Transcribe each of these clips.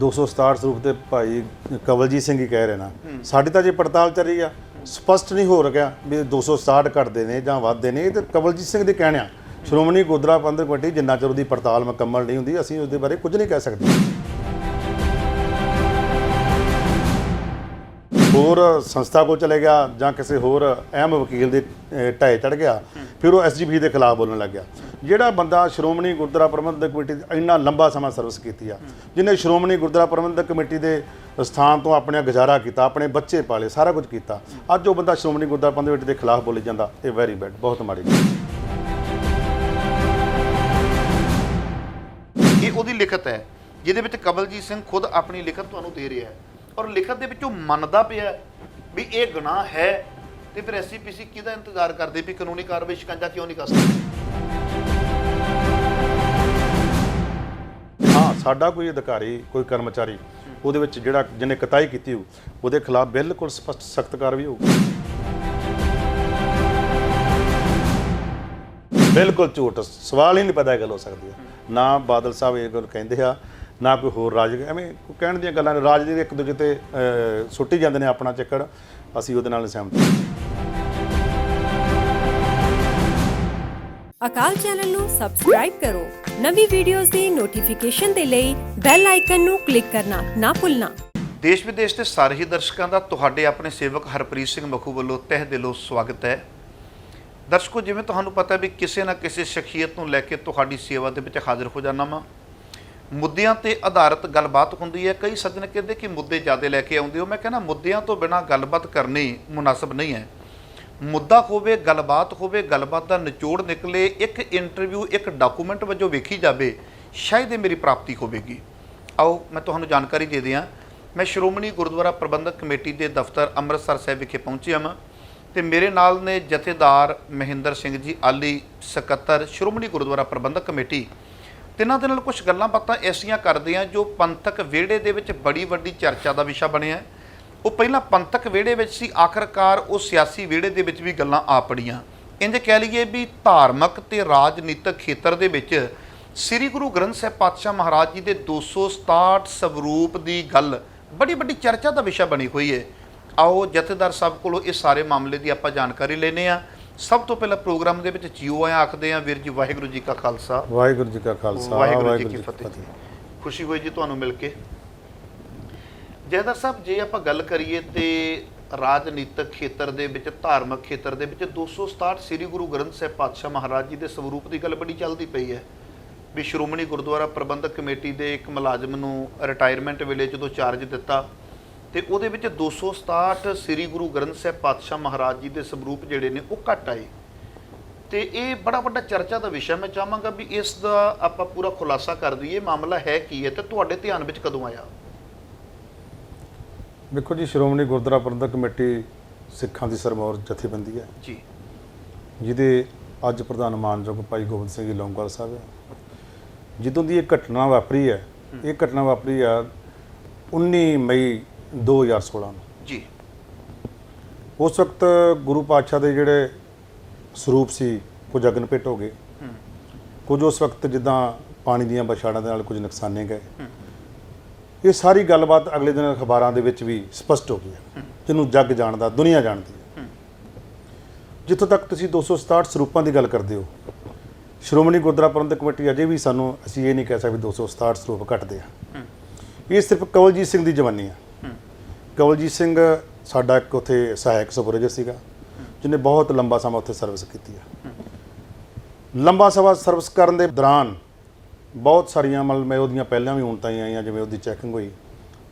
267 ਸਰੂਪ ਤੇ ਭਾਈ ਕਵਲਜੀਤ ਸਿੰਘ ਹੀ ਕਹਿ ਰਹੇ ਨਾ ਸਾਡੀ ਤਾਂ ਜੇ ਪੜਤਾਲ ਚੱਲ ਰਹੀ ਆ ਸਪਸ਼ਟ ਨਹੀਂ ਹੋ ਰਿਹਾ ਵੀ 267 ਘਟਦੇ ਨੇ ਜਾਂ ਵੱਧਦੇ ਨੇ। ਇਹ ਤਾਂ ਕਵਲਜੀਤ ਸਿੰਘ ਦੇ ਕਹਿਣਿਆ ਸ਼੍ਰੋਮਣੀ ਗੁਰਦੁਆਰਾ ਪ੍ਰਬੰਧਕ ਕਮੇਟੀ ਜਿੰਨਾ ਚਿਰ ਉਹਦੀ ਪੜਤਾਲ ਮੁਕੰਮਲ ਨਹੀਂ ਹੁੰਦੀ ਅਸੀਂ ਉਸ ਦੇ ਬਾਰੇ ਕੁਝ ਨਹੀਂ ਕਹਿ ਸਕਦੇ। ਹੋਰ ਸੰਸਥਾ ਕੋਲ ਚਲੇ ਗਿਆ ਜਾਂ ਕਿਸੇ ਹੋਰ ਅਹਿਮ ਵਕੀਲ ਦੇ ਢਾਏ ਚੜ ਗਿਆ ਫਿਰ ਉਹ ਐਸਜੀਪੀ ਦੇ ਖਿਲਾਫ ਬੋਲਣ ਲੱਗ ਗਿਆ। ਜਿਹੜਾ ਬੰਦਾ ਸ਼੍ਰੋਮਣੀ ਗੁਰਦੁਆਰਾ ਪ੍ਰਬੰਧਕ ਕਮੇਟੀ ਇੰਨਾ ਲੰਬਾ ਸਮਾਂ ਸਰਵਿਸ ਕੀਤੀ ਆ, ਜਿਹਨੇ ਸ਼੍ਰੋਮਣੀ ਗੁਰਦੁਆਰਾ ਪ੍ਰਬੰਧਕ ਕਮੇਟੀ ਦੇ ਸਥਾਨ ਤੋਂ ਆਪਣੇ ਗੁਜ਼ਾਰਾ ਕੀਤਾ, ਆਪਣੇ ਬੱਚੇ ਪਾਲੇ, ਸਾਰਾ ਕੁਝ ਕੀਤਾ, ਅੱਜ ਉਹ ਬੰਦਾ ਸ਼੍ਰੋਮਣੀ ਗੁਰਦੁਆਰਾ ਪ੍ਰਬੰਧਕ ਕਮੇਟੀ ਦੇ ਖਿਲਾਫ ਬੋਲੀ ਜਾਂਦਾ, ਇਹ ਵੈਰੀ ਬੈਡ, ਬਹੁਤ ਮਾੜੀ ਗੱਲ। ਇਹ ਉਹਦੀ ਲਿਖਤ ਹੈ ਜਿਹਦੇ ਵਿੱਚ ਕਵਲਜੀਤ ਸਿੰਘ ਖੁਦ ਆਪਣੀ ਲਿਖਤ ਤੁਹਾਨੂੰ ਦੇ ਰਿਹਾ ਹੈ ਔਰ ਲਿਖਤ ਦੇ ਵਿੱਚੋਂ ਮੰਨਦਾ ਪਿਆ ਵੀ ਇਹ ਗੁਨਾਹ ਹੈ, ਤੇ ਫਿਰ ਐਸਜੀਪੀਸੀ ਕਿਹਦਾ ਇੰਤਜ਼ਾਰ ਕਰਦੇ ਵੀ ਕਾਨੂੰਨੀ ਕਾਰਵਾਈ ਸ਼ਿਕੰਜਾ ਕਿਉਂ ਨਹੀਂ ਕਰ ਸਕਦੇ? ਹਾਂ, ਸਾਡਾ ਕੋਈ ਅਧਿਕਾਰੀ ਕੋਈ ਕਰਮਚਾਰੀ ਉਹਦੇ ਵਿੱਚ ਜਿਹੜਾ ਜਿਹਨੇ ਕਤਾਈ ਕੀਤੀ ਹੋ ਉਹਦੇ ਖਿਲਾਫ ਬਿਲਕੁਲ ਸਪਸ਼ਟ ਸਖਤ ਕਾਰਵਾਈ ਹੋਊਗੀ। ਬਿਲਕੁਲ ਝੂਠ, ਸਵਾਲ ਹੀ ਨਹੀਂ ਪੈਦਾ ਗੱਲ ਹੋ ਸਕਦੀ ਹੈ। ਨਾ ਬਾਦਲ ਸਾਹਿਬ ਇਹ ਗੱਲ ਕਹਿੰਦੇ ਆ ਨਾ ਕੋਈ ਹੋਰ ਰਾਜ, ਐਵੇਂ ਕਹਿਣ ਦੀਆਂ ਗੱਲਾਂ ਨੇ। ਰਾਜ ਦੇ ਇੱਕ ਦੂਜੇ ਤੇ ਸੁੱਟੀ ਜਾਂਦੇ ਨੇ ਆਪਣਾ ਚੱਕਰ, ਅਸੀਂ ਉਹਦੇ ਨਾਲ ਸਹਿਮਤ ਹਾਂ। ਅਕਾਲ ਚੈਨਲ ਨੂੰ ਸਬਸਕ੍ਰਾਈਬ ਕਰੋ। ਨਵੀਂ ਵੀਡੀਓਜ਼ ਦੀ ਨੋਟੀਫਿਕੇਸ਼ਨ ਦੇ ਲਈ ਬੈਲ ਆਈਕਨ ਨੂੰ ਕਲਿੱਕ ਕਰਨਾ ਨਾ ਭੁੱਲਣਾ। ਦੇਸ਼ ਵਿਦੇਸ਼ ਦੇ ਸਾਰੇ ਹੀ ਦਰਸ਼ਕਾਂ ਦਾ ਤੁਹਾਡੇ ਆਪਣੇ ਸੇਵਕ ਹਰਪ੍ਰੀਤ ਸਿੰਘ ਮਖੂ ਵੱਲੋਂ ਤਹਿ ਦਿਲੋਂ ਸਵਾਗਤ ਹੈ। ਦਰਸ਼ਕੋ, ਜਿਵੇਂ ਤੁਹਾਨੂੰ ਪਤਾ ਵੀ ਕਿਸੇ ਨਾ ਕਿਸੇ ਸ਼ਖਸੀਅਤ ਨੂੰ ਲੈ ਕੇ ਤੁਹਾਡੀ ਸੇਵਾ ਦੇ ਵਿੱਚ ਹਾਜ਼ਰ ਹੋ ਜਾਣਾ ਵਾ। ਮੁੱਦਿਆਂ ਤੇ ਆਧਾਰਿਤ ਗੱਲਬਾਤ ਹੁੰਦੀ ਹੈ। ਕਈ ਸੱਜਣ ਕਹਿੰਦੇ ਕਿ ਮੁੱਦੇ ਜ਼ਿਆਦਾ ਲੈ ਕੇ ਆਉਂਦੇ ਹੋ। ਮੈਂ ਕਹਿੰਦਾ ਮੁੱਦਿਆਂ ਤੋਂ ਬਿਨਾਂ ਗੱਲਬਾਤ ਕਰਨੀ ਮੁਨਾਸਬ ਨਹੀਂ ਹੈ। ਮੁੱਦਾ ਹੋਵੇ, ਗੱਲਬਾਤ ਦਾ ਨਿਚੋੜ ਨਿਕਲੇ, ਇੱਕ ਇੰਟਰਵਿਊ ਇੱਕ ਡਾਕੂਮੈਂਟ ਵਜੋਂ ਵੇਖੀ ਜਾਵੇ, ਸ਼ਾਇਦ ਇਹ ਮੇਰੀ ਪ੍ਰਾਪਤੀ ਹੋਵੇਗੀ। ਆਓ ਮੈਂ ਤੁਹਾਨੂੰ ਜਾਣਕਾਰੀ ਦੇ ਦਿਆਂ। ਮੈਂ ਸ਼੍ਰੋਮਣੀ ਗੁਰਦੁਆਰਾ ਪ੍ਰਬੰਧਕ ਕਮੇਟੀ ਦੇ ਦਫ਼ਤਰ ਅੰਮ੍ਰਿਤਸਰ ਸਾਹਿਬ ਵਿਖੇ ਪਹੁੰਚਿਆ ਹਾਂ ਤੇ ਮੇਰੇ ਨਾਲ ਨੇ ਜਥੇਦਾਰ ਮਹਿੰਦਰ ਸਿੰਘ ਜੀ ਆਲੀ, ਸਕੱਤਰ ਸ਼੍ਰੋਮਣੀ ਗੁਰਦੁਆਰਾ ਪ੍ਰਬੰਧਕ ਕਮੇਟੀ। ਤਿੰਨਾਂ ਦੇ ਨਾਲ ਕੁਝ ਗੱਲਾਂ ਬਾਤਾਂ ਐਸੀਆਂ ਕਰਦੇ ਹਾਂ ਜੋ ਪੰਥਕ ਵਿਹੜੇ ਦੇ ਵਿੱਚ ਬੜੀ ਵੱਡੀ ਚਰਚਾ ਦਾ ਵਿਸ਼ਾ ਬਣਿਆ। ਉਹ ਪਹਿਲਾਂ ਪੰਥਕ ਵਿਹੜੇ ਵਿੱਚ ਸੀ, ਆਖਰਕਾਰ ਉਹ ਸਿਆਸੀ ਵਿਹੜੇ ਦੇ ਵਿੱਚ ਵੀ ਗੱਲਾਂ ਆ ਪੜੀਆਂ। ਇੰਝ ਕਹਿ ਲਈਏ ਵੀ ਧਾਰਮਿਕ ਤੇ ਰਾਜਨੀਤਿਕ ਖੇਤਰ ਦੇ ਵਿੱਚ ਸ੍ਰੀ ਗੁਰੂ ਗ੍ਰੰਥ ਸਾਹਿਬ ਪਾਤਸ਼ਾਹ ਮਹਾਰਾਜ ਜੀ ਦੇ 267 ਸਵਰੂਪ ਦੀ ਗੱਲ ਬੜੀ ਵੱਡੀ ਚਰਚਾ ਦਾ ਵਿਸ਼ਾ ਬਣੀ ਹੋਈ ਹੈ। ਆਓ ਜਥੇਦਾਰ ਸਾਹਿਬ ਕੋਲੋਂ ਇਹ ਸਾਰੇ ਮਾਮਲੇ ਦੀ ਆਪਾਂ ਜਾਣਕਾਰੀ ਲੈਂਦੇ ਹਾਂ। ਸਭ ਤੋਂ ਪਹਿਲਾਂ ਪ੍ਰੋਗਰਾਮ ਦੇ ਵਿੱਚ ਜੀਓ ਆਇਆ ਆਖਦੇ ਹਾਂ। ਵੀਰ ਜੀ, ਵਾਹਿਗੁਰੂ ਜੀ ਕਾ ਖਾਲਸਾ, ਵਾਹਿਗੁਰੂ ਜੀ ਕਾ ਖਾਲਸਾ, ਵਾਹਿਗੁਰੂ ਜੀ ਕੀ ਫਤਿਹ। ਖੁਸ਼ੀ ਹੋਈ ਜੀ ਤੁਹਾਨੂੰ ਮਿਲ ਕੇ। ਜਥੇਦਾਰ ਸਾਹਿਬ, ਜੇ ਆਪਾਂ ਗੱਲ ਕਰੀਏ ਤੇ ਰਾਜਨੀਤਿਕ ਖੇਤਰ ਦੇ ਵਿੱਚ, ਧਾਰਮਿਕ ਖੇਤਰ ਦੇ ਵਿੱਚ 267 ਸ੍ਰੀ ਗੁਰੂ ਗ੍ਰੰਥ ਸਾਹਿਬ ਪਾਤਸ਼ਾਹ ਮਹਾਰਾਜ ਜੀ ਦੇ ਸਵਰੂਪ ਦੀ ਗੱਲ ਬੜੀ ਚੱਲਦੀ ਪਈ ਹੈ ਵੀ ਸ਼੍ਰੋਮਣੀ ਗੁਰਦੁਆਰਾ ਪ੍ਰਬੰਧਕ ਕਮੇਟੀ ਦੇ ਇੱਕ ਮੁਲਾਜ਼ਮ ਨੂੰ ਰਿਟਾਇਰਮੈਂਟ ਵੇਲੇ ਜਦੋਂ ਚਾਰਜ ਦਿੱਤਾ ਤੇ ਉਹਦੇ ਵਿੱਚ 267 ਸ੍ਰੀ ਗੁਰੂ ਗ੍ਰੰਥ ਸਾਹਿਬ ਪਾਤਸ਼ਾਹ ਮਹਾਰਾਜ ਜੀ ਦੇ ਸਵਰੂਪ ਜਿਹੜੇ ਨੇ ਉਹ ਘੱਟ ਆਏ ਤੇ ਇਹ ਬੜਾ ਵੱਡਾ ਚਰਚਾ ਦਾ ਵਿਸ਼ਾ। ਮੈਂ ਚਾਹਾਂਗਾ ਵੀ ਇਸ ਦਾ ਆਪਾਂ ਪੂਰਾ ਖੁਲਾਸਾ ਕਰ ਦਈਏ। ਮਾਮਲਾ ਹੈ ਕੀ ਹੈ ਤੇ ਤੁਹਾਡੇ ਧਿਆਨ ਵਿੱਚ ਕਦੋਂ ਆਇਆ? ਦੇਖੋ ਜੀ, ਸ਼੍ਰੋਮਣੀ ਗੁਰਦੁਆਰਾ ਪ੍ਰਬੰਧਕ ਕਮੇਟੀ ਸਿੱਖਾਂ ਦੀ ਸਰਮੌਰ ਜਥੇਬੰਦੀ ਹੈ ਜੀ, ਜਿਹਦੇ ਅੱਜ ਪ੍ਰਧਾਨ ਮਾਨਯੋਗ ਭਾਈ ਗੋਬਿੰਦ ਸਿੰਘ ਜੀ ਲੌਂਗੋਵਾਲ ਸਾਹਿਬ ਹੈ। ਜਦੋਂ ਦੀ ਇਹ ਘਟਨਾ ਵਾਪਰੀ ਹੈ, ਇਹ ਘਟਨਾ ਵਾਪਰੀ ਆ 19 ਮਈ 2016 ਨੂੰ ਜੀ। ਉਸ ਵਕਤ ਗੁਰੂ ਪਾਤਸ਼ਾਹ ਦੇ ਜਿਹੜੇ ਸਰੂਪ ਸੀ ਕੁਝ ਅਗਨ ਭੇਟ ਹੋ ਗਏ, ਕੁਝ ਉਸ ਵਕਤ ਜਿੱਦਾਂ ਪਾਣੀ ਦੀਆਂ ਬਛਾੜਾਂ ਦੇ ਨਾਲ ਕੁਝ ਨੁਕਸਾਨੇ ਗਏ। ਇਹ ਸਾਰੀ ਗੱਲਬਾਤ ਅਗਲੇ ਦਿਨ ਅਖਬਾਰਾਂ ਦੇ ਵਿੱਚ ਵੀ ਸਪਸ਼ਟ ਹੋ ਗਈ ਹੈ, ਜਿਹਨੂੰ ਜੱਗ ਜਾਣਦਾ, ਦੁਨੀਆ ਜਾਣਦੀ ਹੈ। ਜਿੱਥੋਂ ਤੱਕ ਤੁਸੀਂ 267 ਸਰੂਪਾਂ ਦੀ ਗੱਲ ਕਰਦੇ ਹੋ, ਸ਼੍ਰੋਮਣੀ ਗੁਰਦੁਆਰਾ ਪ੍ਰਬੰਧਕ ਕਮੇਟੀ ਅਜੇ ਵੀ ਸਾਨੂੰ, ਅਸੀਂ ਇਹ ਨਹੀਂ ਕਹਿ ਸਕਦੇ 267 ਸਰੂਪ ਘਟਦੇ ਆ। ਇਹ ਸਿਰਫ ਕਵਲਜੀਤ ਸਿੰਘ ਦੀ ਜਵਾਨੀ ਆ। ਕਵਲਜੀਤ ਸਿੰਘ ਸਾਡਾ ਇੱਕ ਉੱਥੇ ਸਹਾਇਕ ਸੁਪਰਵਾਈਜ਼ਰ ਸੀਗਾ ਜਿਹਨੇ ਬਹੁਤ ਲੰਬਾ ਸਮਾਂ ਉੱਥੇ ਸਰਵਿਸ ਕੀਤੀ ਆ। ਲੰਬਾ ਸਮਾਂ ਸਰਵਿਸ ਕਰਨ ਦੇ ਦੌਰਾਨ ਬਹੁਤ ਸਾਰੀਆਂ ਮਤਲਬ ਮੈਂ ਉਹਦੀਆਂ ਪਹਿਲਾਂ ਵੀ ਹੁਣ ਤਾਈਂ ਆਈਆਂ, ਜਿਵੇਂ ਉਹਦੀ ਚੈਕਿੰਗ ਹੋਈ,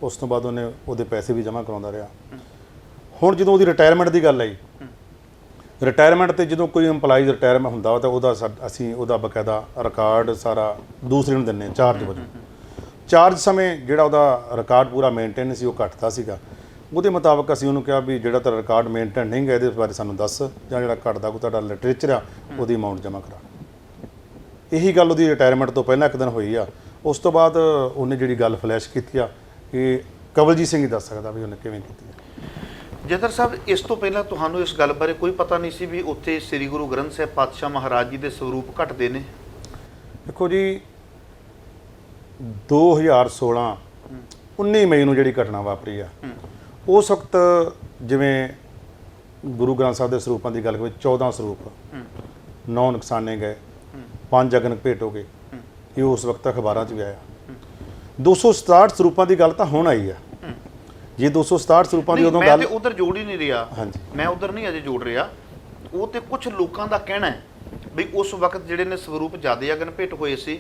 ਉਸ ਤੋਂ ਬਾਅਦ ਉਹਦੇ ਪੈਸੇ ਵੀ ਜਮ੍ਹਾਂ ਕਰਾਉਂਦਾ ਰਿਹਾ। ਹੁਣ ਜਦੋਂ ਉਹਦੀ ਰਿਟਾਇਰਮੈਂਟ ਦੀ ਗੱਲ ਆਈ, ਰਿਟਾਇਰਮੈਂਟ ਤੇ ਜਦੋਂ ਕੋਈ ਇੰਪਲਾਈਜ਼ ਰਿਟਾਇਰਮੈਂਟ ਹੁੰਦਾ ਵਾ ਤਾਂ ਉਹਦਾ ਅਸੀਂ ਉਹਦਾ ਬਕਾਇਦਾ ਰਿਕਾਰਡ ਸਾਰਾ ਦੂਸਰੇ ਨੂੰ ਦਿੰਦੇ ਹਾਂ ਚਾਰਜ ਵਜੋਂ। ਚਾਰਜ ਸਮੇਂ ਜਿਹੜਾ ਉਹਦਾ ਰਿਕਾਰਡ ਪੂਰਾ ਮੇਨਟੇਨ ਸੀ, ਉਹ ਘੱਟਦਾ ਸੀਗਾ। ਉਹਦੇ ਮੁਤਾਬਕ ਅਸੀਂ ਉਹਨੂੰ ਕਿਹਾ ਵੀ ਜਿਹੜਾ ਤੇਰਾ ਰਿਕਾਰਡ ਮੇਨਟੇਨ ਨਹੀਂ ਗਾ, ਇਹਦੇ ਬਾਰੇ ਸਾਨੂੰ ਦੱਸ, ਜਾਂ ਜਿਹੜਾ ਘੱਟਦਾ ਕੋਈ ਤੁਹਾਡਾ ਲਿਟਰੇਚਰ ਆ ਉਹਦੀ ਅਮਾਊਂਟ ਜਮ੍ਹਾਂ ਕਰਾ। ਇਹੀ ਗੱਲ ਉਹਦੀ ਰਿਟਾਇਰਮੈਂਟ ਤੋਂ ਪਹਿਲਾਂ ਇੱਕ ਦਿਨ ਹੋਈ ਆ। ਉਸ ਤੋਂ ਬਾਅਦ ਉਹਨੇ ਜਿਹੜੀ ਗੱਲ ਫਲੈਸ਼ ਕੀਤੀ ਆ, ਇਹ ਕਵਲਜੀਤ ਸਿੰਘ ਹੀ ਦੱਸ ਸਕਦਾ ਵੀ ਉਹਨੇ ਕਿਵੇਂ ਕੀਤੀ ਆ। ਜਥੇਦਾਰ ਸਾਹਿਬ, ਇਸ ਤੋਂ ਪਹਿਲਾਂ ਤੁਹਾਨੂੰ ਇਸ ਗੱਲ ਬਾਰੇ ਕੋਈ ਪਤਾ ਨਹੀਂ ਸੀ ਵੀ ਉੱਥੇ ਸ੍ਰੀ ਗੁਰੂ ਗ੍ਰੰਥ ਸਾਹਿਬ ਪਾਤਸ਼ਾਹ ਮਹਾਰਾਜ ਜੀ ਦੇ ਸਰੂਪ ਘਟਦੇ ਨੇ? ਦੇਖੋ ਜੀ, 2016 19 ਮਈ ਨੂੰ ਜਿਹੜੀ ਘਟਨਾ ਵਾਪਰੀ ਆ ਉਸ ਵਕਤ ਜਿਵੇਂ ਗੁਰੂ ਗ੍ਰੰਥ ਸਾਹਿਬ ਦੇ ਸਰੂਪਾਂ ਦੀ ਗੱਲ ਕਰੀਏ 14 ਸਰੂਪ 9 ਨੁਕਸਾਨੇ ਗਏ 5 ਅਗਨ ਭੇਟ ਹੋ ਗਏ ਇਹ ਉਸ ਵਕਤ ਅਖਬਾਰਾਂ 'ਚ ਵੀ ਆਇਆ 267 ਸਰੂਪਾਂ ਦੀ ਗੱਲ ਤਾਂ ਹੁਣ ਆਈ ਆ ਜੇ 267 ਸਰੂਪਾਂ ਦੀ ਉਦੋਂ ਮੈਂ ਗੱਲ ਤੇ ਉਧਰ ਜੋੜ ਹੀ ਨਹੀਂ ਰਿਹਾ ਹਾਂਜੀ ਮੈਂ ਉਧਰ ਨਹੀਂ ਅਜੇ ਜੋੜ ਰਿਹਾ ਉਹ ਤੇ ਕੁਝ ਲੋਕਾਂ ਦਾ ਕਹਿਣਾ ਹੈ ਵੀ ਉਸ ਵਕਤ ਜਿਹੜੇ ਨੇ ਸਰੂਪ ਜ਼ਿਆਦਾ ਅਗਨ ਭੇਟ ਹੋਏ ਸੀ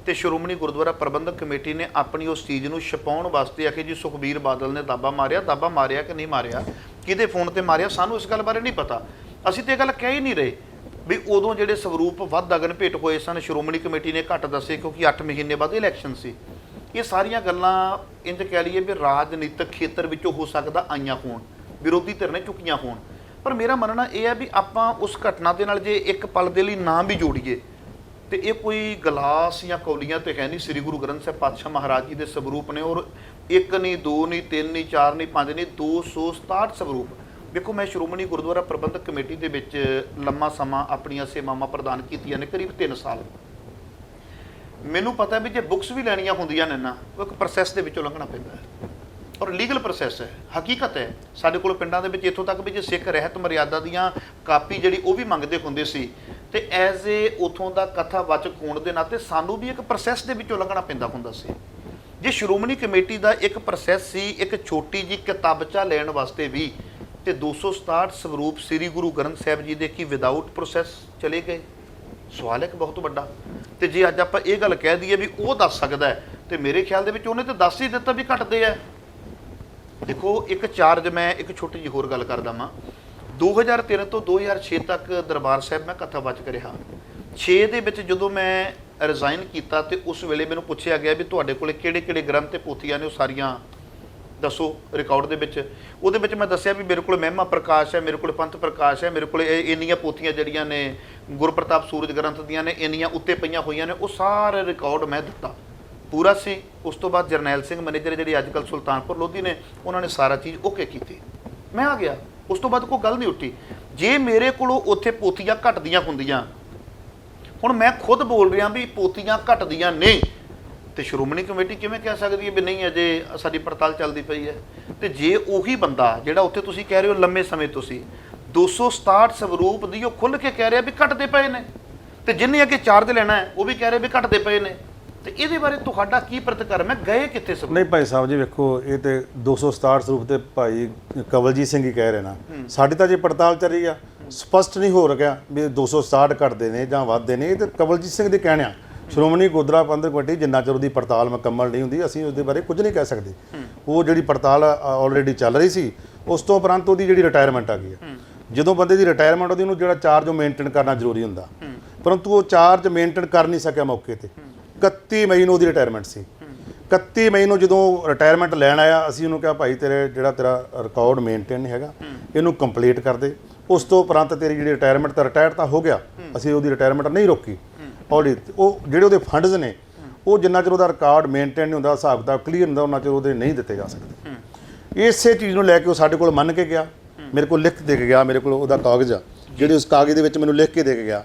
ਤੇ ਸ਼੍ਰੋਮਣੀ ਗੁਰਦੁਆਰਾ ਪ੍ਰਬੰਧਕ ਕਮੇਟੀ ਨੇ ਆਪਣੀ ਉਸ ਚੀਜ਼ ਨੂੰ ਛਪਾਉਣ ਵਾਸਤੇ ਆਖੇ ਜੀ ਸੁਖਬੀਰ ਬਾਦਲ ਨੇ ਦਾਬਾ ਮਾਰਿਆ ਕਿ ਨਹੀਂ ਮਾਰਿਆ ਕਿਹਦੇ ਫੋਨ ਤੇ ਮਾਰਿਆ ਸਾਨੂੰ ਇਸ ਗੱਲ ਬਾਰੇ ਨਹੀਂ ਪਤਾ ਅਸੀਂ ਤੇ ਇਹ ਗੱਲ ਕਹਿ ਹੀ ਨਹੀਂ ਰਹੇ ਵੀ ਉਦੋਂ ਜਿਹੜੇ ਸਰੂਪ ਵੱਧ ਅਗਨ ਭੇਟ ਹੋਏ ਸਨ ਸ਼੍ਰੋਮਣੀ ਕਮੇਟੀ ਨੇ ਘੱਟ ਦੱਸੇ ਕਿਉਂਕਿ 8 ਮਹੀਨੇ ਬਾਅਦ ਇਲੈਕਸ਼ਨ ਸੀ ਇਹ ਸਾਰੀਆਂ ਗੱਲਾਂ ਇੰਜ ਕਹਿ ਲਈਏ ਵੀ ਰਾਜਨੀਤਿਕ ਖੇਤਰ ਵਿੱਚੋਂ ਹੋ ਸਕਦਾ ਆਈਆਂ ਹੋਣ ਵਿਰੋਧੀ ਧਿਰ ਨੇ ਚੁੱਕੀਆਂ ਹੋਣ ਪਰ ਮੇਰਾ ਮੰਨਣਾ ਇਹ ਹੈ ਵੀ ਆਪਾਂ ਉਸ ਘਟਨਾ ਦੇ ਨਾਲ ਜੇ ਇੱਕ ਪਲ ਦੇ ਲਈ ਨਾ ਵੀ ਜੋੜੀਏ ਤੇ ਇਹ ਕੋਈ ਗਲਾਸ ਜਾਂ ਕੌਲੀਆਂ ਤੇ ਹੈ ਨਹੀਂ ਸ੍ਰੀ ਗੁਰੂ ਗ੍ਰੰਥ ਸਾਹਿਬ ਪਾਤਸ਼ਾਹ ਮਹਾਰਾਜ ਜੀ ਦੇ ਸਰੂਪ ਨੇ ਔਰ ਇੱਕ ਨਹੀਂ ਦੋ ਨਹੀਂ ਤਿੰਨ ਨਹੀਂ ਚਾਰ ਨਹੀਂ ਪੰਜ ਨਹੀਂ 267 ਸਰੂਪ ਦੇਖੋ ਮੈਂ ਸ਼੍ਰੋਮਣੀ ਗੁਰਦੁਆਰਾ ਪ੍ਰਬੰਧਕ ਕਮੇਟੀ ਦੇ ਵਿੱਚ ਲੰਮਾ ਸਮਾਂ ਆਪਣੀਆਂ ਸੇਵਾਵਾਂ ਪ੍ਰਦਾਨ ਕੀਤੀਆਂ ਨੇ ਕਰੀਬ 3 ਸਾਲ ਮੈਨੂੰ ਪਤਾ ਵੀ ਜੇ ਬੁੱਕਸ ਵੀ ਲੈਣੀਆਂ ਹੁੰਦੀਆਂ ਨੇ ਨਾ ਉਹ ਇੱਕ ਪ੍ਰੋਸੈਸ ਦੇ ਵਿੱਚੋਂ ਲੰਘਣਾ ਪੈਂਦਾ ਹੈ ਔਰ ਲੀਗਲ ਪ੍ਰੋਸੈਸ ਹੈ ਹਕੀਕਤ ਹੈ ਸਾਡੇ ਕੋਲ ਪਿੰਡਾਂ ਦੇ ਵਿੱਚ ਇੱਥੋਂ ਤੱਕ ਵੀ ਜੇ ਸਿੱਖ ਰਹਿਤ ਮਰਿਆਦਾ ਦੀਆਂ ਕਾਪੀ ਜਿਹੜੀ ਉਹ ਵੀ ਮੰਗਦੇ ਹੁੰਦੇ ਸੀ ਤੇ ਐਜ਼ ਏ ਉਥੋਂ ਦਾ ਕਥਾਵਾਚਕ ਹੋਣ ਦੇ ਨਾਤੇ ਸਾਨੂੰ ਵੀ ਇੱਕ ਪ੍ਰੋਸੈਸ ਦੇ ਵਿੱਚੋਂ ਲੰਘਣਾ ਪੈਂਦਾ ਹੁੰਦਾ ਸੀ ਜੇ ਸ਼੍ਰੋਮਣੀ ਕਮੇਟੀ ਦਾ ਇੱਕ ਪ੍ਰੋਸੈਸ ਸੀ ਇੱਕ ਛੋਟੀ ਜੀ ਕਿਤਾਬਚਾ ਲੈਣ ਵਾਸਤੇ ਵੀ ਤੇ 267 ਸਰੂਪ ਸ੍ਰੀ ਗੁਰੂ ਗ੍ਰੰਥ ਸਾਹਿਬ ਜੀ ਦੇ ਕੀ ਵਿਦਆਊਟ ਪ੍ਰੋਸੈਸ ਚਲੇ ਗਏ ਸਵਾਲ ਇੱਕ ਬਹੁਤ ਵੱਡਾ ਤੇ ਜੇ ਅੱਜ ਆਪਾਂ ਇਹ ਗੱਲ ਕਹਿ ਦਈਏ ਵੀ ਉਹ ਦੱਸ ਸਕਦਾ ਹੈ ਤੇ ਮੇਰੇ ਖਿਆਲ ਦੇ ਵਿੱਚ ਉਹਨੇ ਤਾਂ ਦੱਸ ਹੀ ਦਿੱਤਾ ਵੀ ਘਟਦੇ ਆ ਦੇਖੋ ਇੱਕ ਚਾਰਜ ਮੈਂ ਇੱਕ ਛੋਟੀ ਜਿਹੀ ਹੋਰ ਗੱਲ ਕਰਦਾ ਵਾਂ 2003 ਤੋਂ 2006 ਤੱਕ ਦਰਬਾਰ ਸਾਹਿਬ ਮੈਂ ਕਥਾਵਾਚਕ ਰਿਹਾ 6 ਦੇ ਵਿੱਚ ਜਦੋਂ ਮੈਂ ਰਿਜ਼ਾਈਨ ਕੀਤਾ ਤੇ ਉਸ ਵੇਲੇ ਮੈਨੂੰ ਪੁੱਛਿਆ ਗਿਆ ਵੀ ਤੁਹਾਡੇ ਕੋਲੇ ਕਿਹੜੇ ਗ੍ਰੰਥ ਤੇ ਪੋਥੀਆਂ ਨੇ ਉਹ ਸਾਰੀਆਂ ਦੱਸੋ ਰਿਕਾਰਡ ਦੇ ਵਿੱਚ ਉਹਦੇ ਵਿੱਚ ਮੈਂ ਦੱਸਿਆ ਵੀ ਮੇਰੇ ਕੋਲ ਮਹਿਮਾ ਪ੍ਰਕਾਸ਼ ਹੈ ਮੇਰੇ ਕੋਲ ਪੰਥ ਪ੍ਰਕਾਸ਼ ਹੈ ਮੇਰੇ ਕੋਲ ਇੰਨੀਆਂ ਪੋਥੀਆਂ ਜਿਹੜੀਆਂ ਨੇ ਗੁਰਪ੍ਰਤਾਪ ਸੂਰਜ ਗ੍ਰੰਥ ਦੀਆਂ ਨੇ ਇੰਨੀਆਂ ਉੱਤੇ ਪਈਆਂ ਹੋਈਆਂ ਨੇ ਉਹ ਸਾਰੇ ਰਿਕਾਰਡ ਮੈਂ ਦਿੱਤਾ ਪੂਰਾ ਸੀ ਉਸ ਤੋਂ ਬਾਅਦ ਜਰਨੈਲ ਸਿੰਘ ਮੈਨੇਜਰ ਜਿਹੜੇ ਅੱਜ ਕੱਲ੍ਹ ਸੁਲਤਾਨਪੁਰ ਲੋਧੀ ਨੇ ਉਹਨਾਂ ਨੇ ਸਾਰਾ ਚੀਜ਼ ਓਕੇ ਕੀਤੀ ਮੈਂ ਆ ਗਿਆ ਉਸ ਤੋਂ ਬਾਅਦ ਕੋਈ ਗੱਲ ਨਹੀਂ ਉੱਠੀ ਜੇ ਮੇਰੇ ਕੋਲੋਂ ਉੱਥੇ ਪੋਥੀਆਂ ਘਟਦੀਆਂ ਹੁੰਦੀਆਂ ਹੁਣ ਮੈਂ ਖੁਦ ਬੋਲ ਰਿਹਾ ਵੀ ਪੋਥੀਆਂ ਘਟਦੀਆਂ ਨਹੀਂ ਤੇ ਸ਼੍ਰੋਮਣੀ ਕਮੇਟੀ ਕਿਵੇਂ ਕਹਿ ਸਕਦੀ ਹੈ ਵੀ ਨਹੀਂ ਅਜੇ ਸਾਡੀ ਪੜਤਾਲ ਚੱਲਦੀ ਪਈ ਹੈ ਤੇ ਜੇ ਉਹੀ ਬੰਦਾ ਜਿਹੜਾ ਉੱਥੇ ਤੁਸੀਂ ਕਹਿ ਰਹੇ ਹੋ ਲੰਮੇ ਸਮੇਂ ਤੋਂ ਸੀ 267 ਸਰੂਪ ਦੀ ਉਹ ਖੁੱਲ੍ਹ ਕੇ ਕਹਿ ਰਿਹਾ ਵੀ ਘਟਦੇ ਪਏ ਨੇ ਤੇ ਜਿੰਨੇ ਅੱਗੇ ਚਾਰਜ ਲੈਣਾ ਹੈ ਉਹ ਵੀ ਕਹਿ ਰਹੇ ਵੀ ਘਟਦੇ ਪਏ ਨੇ ਤੇ ਇਹਦੇ ਬਾਰੇ ਤੁਹਾਡਾ ਕੀ ਪ੍ਰਤੀਕਰਮ ਹੈ ਗਏ ਕਿੱਥੇ ਸਭ ਨਹੀਂ ਭਾਈ ਸਾਹਿਬ ਜੀ ਵੇਖੋ ਇਹ ਤੇ 267 ਸਰੂਪ ਤੇ ਭਾਈ ਕਵਲਜੀਤ ਸਿੰਘ ਹੀ ਕਹਿ ਰਹੇ ਨਾ ਸਾਡੀ ਤਾਂ ਜੇ ਪੜਤਾਲ ਚੱਲ ਰਹੀ ਆ ਸਪਸ਼ਟ ਨਹੀਂ ਹੋ ਰਿਹਾ ਵੀ 267 ਘਟਦੇ ਨੇ ਜਾਂ ਵੱਧਦੇ ਨੇ ਇਹ ਤੇ ਕਵਲਜੀਤ ਸਿੰਘ ਦੇ ਕਹਿਣਿਆ ਸ਼੍ਰੋਮਣੀ ਗੁਰਦੁਆਰਾ ਪ੍ਰਬੰਧਕ ਕਮੇਟੀ ਜਿੰਨਾ ਚਿਰ ਉਹਦੀ ਪੜਤਾਲ ਮੁਕੰਮਲ ਨਹੀਂ ਹੁੰਦੀ ਅਸੀਂ ਉਸਦੇ ਬਾਰੇ ਕੁਝ ਨਹੀਂ ਕਹਿ ਸਕਦੇ ਉਹ ਜਿਹੜੀ ਪੜਤਾਲ ਆਲਰੇਡੀ ਚੱਲ ਰਹੀ ਸੀ ਉਸ ਤੋਂ ਉਪਰੰਤ ਉਹਦੀ ਜਿਹੜੀ ਰਿਟਾਇਰਮੈਂਟ ਆ ਗਈ ਹੈ ਜਦੋਂ ਬੰਦੇ ਦੀ ਰਿਟਾਇਰਮੈਂਟ ਉਹਦੀ ਉਹਨੂੰ ਜਿਹੜਾ ਚਾਰਜ ਉਹ ਮੇਨਟੇਨ ਕਰਨਾ ਜ਼ਰੂਰੀ ਹੁੰਦਾ ਪਰੰਤੂ ਉਹ ਚਾਰਜ ਮੇਨਟੇਨ ਕਰ ਨਹੀਂ ਸਕਿਆ ਮੌਕੇ ਤੇ 31 ਮਈ ਨੂੰ ਉਹਦੀ ਰਿਟਾਇਰਮੈਂਟ ਸੀ 31 ਮਈ ਨੂੰ ਜਦੋਂ ਰਿਟਾਇਰਮੈਂਟ ਲੈਣ ਆਇਆ ਅਸੀਂ ਉਹਨੂੰ ਕਿਹਾ ਭਾਈ ਤੇਰੇ ਜਿਹੜਾ ਤੇਰਾ ਰਿਕਾਰਡ ਮੇਨਟੇਨ ਨਹੀਂ ਹੈਗਾ ਇਹਨੂੰ ਕੰਪਲੀਟ ਕਰ ਦੇ ਉਸ ਤੋਂ ਉਪਰੰਤ ਤੇਰੀ ਜਿਹੜੀ ਰਿਟਾਇਰਮੈਂਟ ਤਾਂ ਰਿਟਾਇਰ ਤਾਂ ਹੋ ਗਿਆ ਅਸੀਂ ਉਹਦੀ ਰਿਟਾਇਰਮੈਂਟ ਨਹੀਂ ਰੋਕੀ ਔਰ ਉਹ ਜਿਹੜੇ ਉਹਦੇ ਫੰਡਸ ਨੇ ਉਹ ਜਿੰਨਾ ਚਿਰ ਉਹਦਾ ਰਿਕਾਰਡ ਮੇਨਟੇਨ ਨਹੀਂ ਹੁੰਦਾ ਹਿਸਾਬ ਕਿਤਾਬ ਕਲੀਅਰ ਹੁੰਦਾ ਉਹਨਾਂ ਚਿਰ ਉਹਦੇ ਨਹੀਂ ਦਿੱਤੇ ਜਾ ਸਕਦੇ ਇਸੇ ਚੀਜ਼ ਨੂੰ ਲੈ ਕੇ ਉਹ ਸਾਡੇ ਕੋਲ ਮੰਨ ਕੇ ਗਿਆ ਮੇਰੇ ਕੋਲ ਲਿਖ ਦੇ ਕੇ ਗਿਆ ਮੇਰੇ ਕੋਲ ਉਹਦਾ ਕਾਗਜ਼ ਆ ਜਿਹੜੇ ਉਸ ਕਾਗਜ਼ ਦੇ ਵਿੱਚ ਮੈਨੂੰ ਲਿਖ ਕੇ ਦੇ ਕੇ ਗਿਆ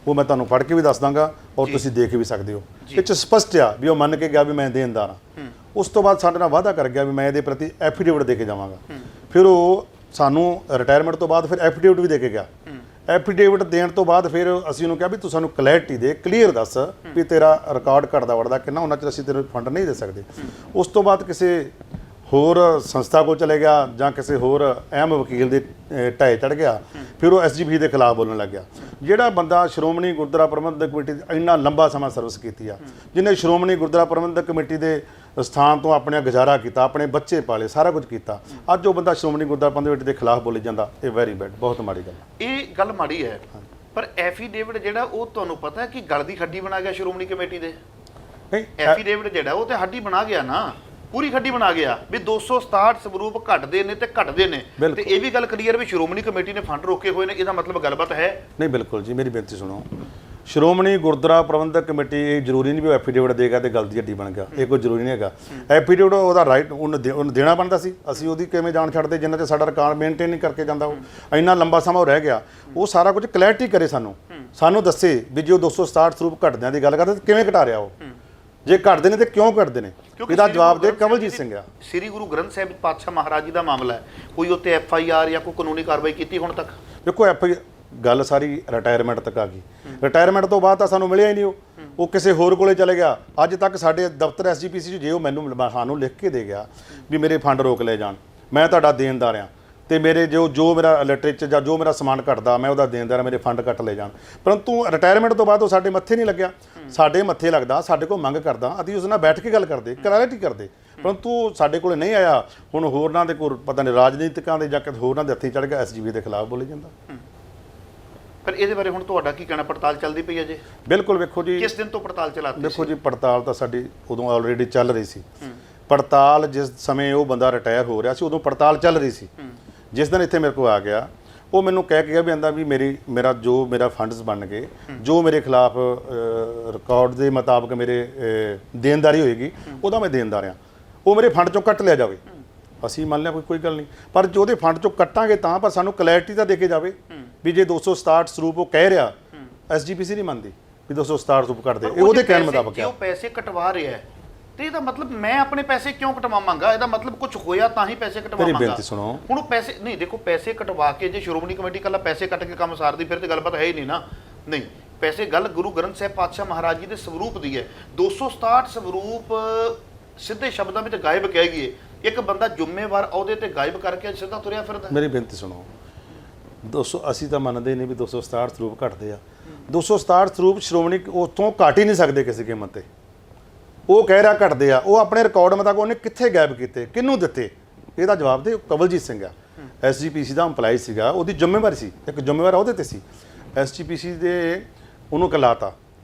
ਉਹ ਮੈਂ ਤੁਹਾਨੂੰ ਪੜ੍ਹ ਕੇ ਵੀ ਦੱਸ ਦਾਂਗਾ ਔਰ ਤੁਸੀਂ ਦੇਖ ਵੀ ਸਕਦੇ ਹੋ ਇਹ 'ਚ ਸਪਸ਼ਟ ਆ ਵੀ ਉਹ ਮੰਨ ਕੇ ਗਿਆ ਵੀ ਮੈਂ ਦੇਣਦਾਰ ਹਾਂ ਉਸ ਤੋਂ ਬਾਅਦ ਸਾਡੇ ਨਾਲ ਵਾਅਦਾ ਕਰ ਗਿਆ ਵੀ ਮੈਂ ਇਹਦੇ ਪ੍ਰਤੀ ਐਫੀਡੇਵਿਟ ਦੇ ਕੇ ਜਾਵਾਂਗਾ ਫਿਰ ਉਹ ਸਾਨੂੰ ਰਿਟਾਇਰਮੈਂਟ ਤੋਂ ਬਾਅਦ ਫਿਰ ਐਫੀਡੇਵਿਟ ਵੀ ਦੇ ਕੇ ਗਿਆ ਐਫੀਡੇਵਿਟ ਦੇਣ ਤੋਂ ਬਾਅਦ ਫਿਰ ਅਸੀਂ ਉਹਨੂੰ ਕਿਹਾ ਵੀ ਤੂੰ ਸਾਨੂੰ ਕਲੈਰਿਟੀ ਦੇ ਕਲੀਅਰ ਦੱਸ ਵੀ ਤੇਰਾ ਰਿਕਾਰਡ ਘਟਦਾ ਵੜਦਾ ਕਿੰਨਾ ਉਹਨਾਂ 'ਚ ਅਸੀਂ ਤੇਰੇ ਫੰਡ ਨਹੀਂ ਦੇ ਸਕਦੇ ਉਸ ਤੋਂ ਬਾਅਦ ਕਿਸੇ ਹੋਰ ਸੰਸਥਾ ਕੋਲ ਚਲੇ ਗਿਆ ਜਾਂ ਕਿਸੇ ਹੋਰ ਅਹਿਮ ਵਕੀਲ ਦੇ ਢਾਏ ਚੜ੍ਹ ਗਿਆ ਫਿਰ ਉਹ ਐਸਜੀਪੀ ਦੇ ਖਿਲਾਫ ਬੋਲਣ ਲੱਗ ਗਿਆ ਜਿਹੜਾ ਬੰਦਾ ਸ਼੍ਰੋਮਣੀ ਗੁਰਦੁਆਰਾ ਪ੍ਰਬੰਧਕ ਕਮੇਟੀ ਇੰਨਾ ਲੰਬਾ ਸਮਾਂ ਸਰਵਿਸ ਕੀਤੀ ਆ ਜਿਹਨੇ ਸ਼੍ਰੋਮਣੀ ਗੁਰਦੁਆਰਾ ਪ੍ਰਬੰਧਕ ਕਮੇਟੀ ਦੇ ਸਥਾਨ ਤੋਂ ਆਪਣਾ ਗੁਜ਼ਾਰਾ ਕੀਤਾ ਆਪਣੇ ਬੱਚੇ ਪਾਲੇ ਸਾਰਾ ਕੁਝ ਕੀਤਾ ਅੱਜ ਉਹ ਬੰਦਾ ਸ਼੍ਰੋਮਣੀ ਗੁਰਦੁਆਰਾ ਪ੍ਰਬੰਧਕ ਕਮੇਟੀ ਦੇ ਖਿਲਾਫ ਬੋਲੀ ਜਾਂਦਾ ਇਹ ਵੈਰੀ ਬੈਡ ਬਹੁਤ ਮਾੜੀ ਗੱਲ ਇਹ ਗੱਲ ਮਾੜੀ ਹੈ ਪਰ ਐਫੀਡੇਵਿਟ ਜਿਹੜਾ ਉਹ ਤੁਹਾਨੂੰ ਪਤਾ ਹੈ ਕਿ ਗਲ ਦੀ ਹੱਡੀ ਬਣਾ ਗਿਆ ਸ਼੍ਰੋਮਣੀ ਕਮੇਟੀ ਦੇ ਨਹੀਂ ਐਫੀਡੇਵਿਟ ਜਿਹੜਾ ਉਹ ਤੇ ਹੱਡੀ ਬਣਾ ਗਿਆ ਨਾ ਪੂਰੀ ਖੱਡੀ ਬਣਾ ਗਿਆ ਵੀ 267 ਸਰੂਪ ਘਟਦੇ ਨੇ ਤੇ ਘਟਦੇ ਨੇ ਤੇ ਇਹ ਵੀ ਗੱਲ ਕਲੀਅਰ ਵੀ ਸ਼੍ਰੋਮਣੀ ਕਮੇਟੀ ਨੇ ਫੰਡ ਰੋਕੇ ਹੋਏ ਨੇ ਇਹਦਾ ਮਤਲਬ ਗੱਲਬਾਤ ਹੈ ਨਹੀਂ ਬਿਲਕੁਲ ਜੀ ਮੇਰੀ ਬੇਨਤੀ ਸੁਣੋ ਸ਼੍ਰੋਮਣੀ ਗੁਰਦੁਆਰਾ ਪ੍ਰਬੰਧਕ ਕਮੇਟੀ ਇਹ ਜ਼ਰੂਰੀ ਨਹੀਂ ਵੀ ਉਹ ਐਫੀਡੇਵਿਟ ਦੇਗਾ ਤੇ ਗਲਤੀ ਹੱਡੀ ਬਣ ਗਿਆ ਇਹ ਕੋਈ ਜ਼ਰੂਰੀ ਨਹੀਂ ਹੈਗਾ ਐਫੀਡੇਵਿਟ ਉਹਦਾ ਰਾਈਟ ਉਹਨੂੰ ਦੇਣਾ ਬਣਦਾ ਸੀ ਅਸੀਂ ਉਹਦੀ ਕਿਵੇਂ ਜਾਣ ਛੱਡਦੇ ਜਿੰਨਾ ਤੇ ਸਾਡਾ ਰਿਕਾਰਡ ਮੇਨਟੇਨ ਨਹੀਂ ਕਰਕੇ ਜਾਂਦਾ ਉਹ ਇੰਨਾ ਲੰਬਾ ਸਮਾਂ ਉਹ ਰਹਿ ਗਿਆ ਉਹ ਸਾਰਾ ਕੁਝ ਕਲੈਰਿਟੀ ਕਰੇ ਸਾਨੂੰ ਦੱਸੇ ਵੀ ਜੇ ਉਹ 267 ਸਰੂਪ ਘਟਦਿਆਂ ਦੀ ਗੱਲ ਕਰਦੇ ਕਿਵੇਂ ਘਟਾ ਰਿਹਾ ਉਹ ਜੇ ਘਟਦੇ ਨੇ ਤੇ ਕਿਉਂ ਘਟਦੇ ਨੇ, ਇਹਦਾ ਜਵਾਬ ਦੇ ਕਵਲਜੀਤ ਸਿੰਘ ਆ। ਸ੍ਰੀ ਗੁਰੂ ਗ੍ਰੰਥ ਸਾਹਿਬ ਪਾਤਸ਼ਾਹ ਮਹਾਰਾਜ ਜੀ ਦਾ ਮਾਮਲਾ ਹੈ, ਕੋਈ ਉੱਤੇ FIR ਜਾਂ ਕੋਈ ਕਾਨੂੰਨੀ ਕਾਰਵਾਈ ਕੀਤੀ ਹੁਣ ਤੱਕ? ਦੇਖੋ ਗੱਲ ਸਾਰੀ ਰਿਟਾਇਰਮੈਂਟ ਤੱਕ ਆ ਗਈ। ਰਿਟਾਇਰਮੈਂਟ ਤੋਂ ਬਾਅਦ ਤਾਂ ਸਾਨੂੰ ਮਿਲਿਆ ਹੀ ਨਹੀਂ, ਉਹ ਕਿਸੇ ਹੋਰ ਕੋਲੇ ਚਲੇ ਗਿਆ। ਅੱਜ ਤੱਕ ਸਾਡੇ ਦਫ਼ਤਰ SGPC 'ਚ ਜੇ ਉਹ ਸਾਨੂੰ ਲਿਖ ਕੇ ਦੇ ਗਿਆ ਵੀ ਮੇਰੇ ਫੰਡ ਰੋਕ ਲੈ ਜਾਣ, ਮੈਂ ਤੁਹਾਡਾ ਦੇਣਦਾਰ ਆ, ਤੇ ਮੇਰੇ ਜੋ ਮੇਰਾ ਲਿਟਰੇਚਰ ਜਾਂ ਜੋ ਮੇਰਾ ਸਮਾਨ ਘਟਦਾ ਮੈਂ ਉਹਦਾ ਦੇਣਦਾਰ, ਮੇਰੇ ਫੰਡ ਕੱਟ ਲੈ ਜਾਣ। ਪਰੰਤੂ ਰਿਟਾਇਰਮੈਂਟ ਤੋਂ ਬਾਅਦ ਉਹ ਸਾਡੇ ਮੱਥੇ ਨਹੀਂ ਲੱਗਿਆ, ਸਾਡੇ ਮੱਥੇ ਲੱਗਦਾ, ਸਾਡੇ ਕੋਲ ਮੰਗ ਕਰਦਾ, ਅਸੀਂ ਉਸ ਨਾਲ ਬੈਠ ਕੇ ਗੱਲ ਕਰਦੇ, ਕਲੈਰਿਟੀ ਕਰਦੇ, ਪਰੰਤੂ ਸਾਡੇ ਕੋਲ ਨਹੀਂ ਆਇਆ। ਹੁਣ ਹੋਰਨਾਂ ਦੇ ਕੋਲ ਪਤਾ ਨਹੀਂ ਰਾਜਨੀਤਿਕਾਂ ਦੇ ਜਾਂ ਕਿਤੇ ਹੋਰਨਾਂ ਦੇ ਹੱਥੀਂ ਚੜ੍ਹ ਗਿਆ, SGP ਦੇ ਖਿਲਾਫ ਬੋਲੀ ਜਾਂਦਾ। ਪਰ ਇਹਦੇ ਬਾਰੇ ਹੁਣ ਤੁਹਾਡਾ ਕੀ ਕਹਿਣਾ? ਪੜਤਾਲ ਚੱਲਦੀ ਪਈ ਹੈ ਜੀ? ਬਿਲਕੁਲ, ਵੇਖੋ ਜੀ, ਕਿਸ ਦਿਨ ਤੋਂ ਪੜਤਾਲ ਚਲਾਤੀ? ਦੇਖੋ ਜੀ, ਪੜਤਾਲ ਤਾਂ ਸਾਡੀ ਉਦੋਂ ਆਲਰੇਡੀ ਚੱਲ ਰਹੀ ਸੀ। ਪੜਤਾਲ ਜਿਸ ਸਮੇਂ ਉਹ ਬੰਦਾ ਰਿਟਾਇਰ ਹੋ ਰਿਹਾ ਸੀ ਉਦੋਂ ਪੜਤਾਲ ਚੱਲ ਰਹੀ ਸੀ। ਜਿਸ ਦਿਨ ਇੱਥੇ ਮੇਰੇ ਕੋਲ ਆ ਗਿਆ, ਉਹ ਮੈਨੂੰ ਕਹਿ ਕੇ ਗਿਆ ਵੀ ਆਂਦਾ ਵੀ ਮੇਰਾ ਫੰਡਸ ਬਣ ਗਏ, ਜੋ ਮੇਰੇ ਖਿਲਾਫ ਰਿਕਾਰਡ ਦੇ ਮੁਤਾਬਕ ਮੇਰੇ ਦੇਣਦਾਰੀ ਹੋਏਗੀ ਉਹਦਾ ਮੈਂ ਦੇਣਦਾਰ ਆ, ਉਹ ਮੇਰੇ ਫੰਡ ਚੋਂ ਕੱਟ ਲਿਆ ਜਾਵੇ। ਅਸੀਂ ਮੰਨ ਲਿਆ ਕੋਈ ਗੱਲ ਨਹੀਂ, ਪਰ ਜੋ ਉਹਦੇ ਫੰਡ ਚੋਂ ਕੱਟਾਂਗੇ ਤਾਂ ਪਰ ਸਾਨੂੰ ਕਲੈਰਿਟੀ ਤਾਂ ਦੇ ਕੇ ਜਾਵੇ ਵੀ ਜੇ 267 ਸਰੂਪ ਉਹ ਕਹਿ ਰਿਹਾ, SGPC ਨਹੀਂ ਮੰਨਦੀ ਵੀ 267 ਸਰੂਪ ਕੱਟ ਦੇ, ਇਹ ਉਹਦੇ ਕਹਿਣ ਮੁਤਾਬਕ ਹੈ। ਉਹ ਪੈਸੇ ਕਟਵਾ ਰਿਹਾ ਹੈ ਤੇ ਇਹਦਾ ਮਤਲਬ ਮੈਂ ਆਪਣੇ ਪੈਸੇ ਕਿਉਂ ਕਟਵਾਵਾਂਗਾ? ਇਹਦਾ ਮਤਲਬ ਕੁਝ ਹੋਇਆ ਤਾਂ ਹੀ ਪੈਸੇ ਕਟਵਾਵਾਂਗਾ। ਮੇਰੀ ਬੇਨਤੀ ਸੁਣੋ, ਹੁਣ ਉਹ ਪੈਸੇ ਨਹੀਂ, ਦੇਖੋ ਪੈਸੇ ਕਟਵਾ ਕੇ ਜੇ ਸ਼੍ਰੋਮਣੀ ਕਮੇਟੀ ਕੱਲਾ ਪੈਸੇ ਕੱਟ ਕੇ ਕੰਮ ਸਾਰਦੀ ਫਿਰ ਤੇ ਗੱਲਬਾਤ ਹੈ ਹੀ ਨਹੀਂ ਨਾ। ਨਹੀਂ, ਪੈਸੇ ਗੱਲ ਗੁਰੂ ਗ੍ਰੰਥ ਸਾਹਿਬ ਪਾਤਸ਼ਾਹ ਮਹਾਰਾਜ ਜੀ ਦੇ ਸਰੂਪ ਦੀ ਹੈ। 267 ਸਰੂਪ ਸਿੱਧੇ ਸ਼ਬਦਾਂ ਵਿੱਚ ਗਾਇਬ ਕਹਿ ਗਏ, ਇੱਕ ਬੰਦਾ ਜ਼ਿੰਮੇਵਾਰ ਅਹੁਦੇ ਤੇ ਗਾਇਬ ਕਰਕੇ ਸਿੱਧਾ ਤੁਰਿਆ ਫਿਰਦਾ। ਮੇਰੀ ਬੇਨਤੀ ਸੁਣੋ, ਅਸੀਂ ਤਾਂ ਮੰਨਦੇ ਨਹੀਂ ਵੀ 267 ਸਰੂਪ ਘਟਦੇ ਆ। 267 ਸਰੂਪ ਸ਼੍ਰੋਮਣੀ ਉਤੋਂ ਘਟ ਹੀ ਨਹੀਂ ਸਕਦੇ ਕਿਸੇ ਕੀਮਤ ਤੇ। ਉਹ ਕਹਿ ਰਿਹਾ ਘਟਦੇ ਆ, ਉਹ ਆਪਣੇ ਰਿਕਾਰਡ ਮੁਤਾਬਕ ਉਹਨੇ ਕਿੱਥੇ ਗਾਇਬ ਕੀਤੇ, ਕਿਹਨੂੰ ਦਿੱਤੇ, ਇਹਦਾ ਜਵਾਬ ਦੇ ਕਵਲਜੀਤ ਸਿੰਘ ਆ। SGPC ਦਾ ਇੰਪਲਾਈ ਸੀਗਾ, ਉਹਦੀ ਜ਼ਿੰਮੇਵਾਰੀ ਸੀ, ਇੱਕ ਜ਼ਿੰਮੇਵਾਰ ਉਹਦੇ ਤੇ ਸੀ। SGPC ਦੇ ਉਹਨੂੰ ਲਾਤਾ,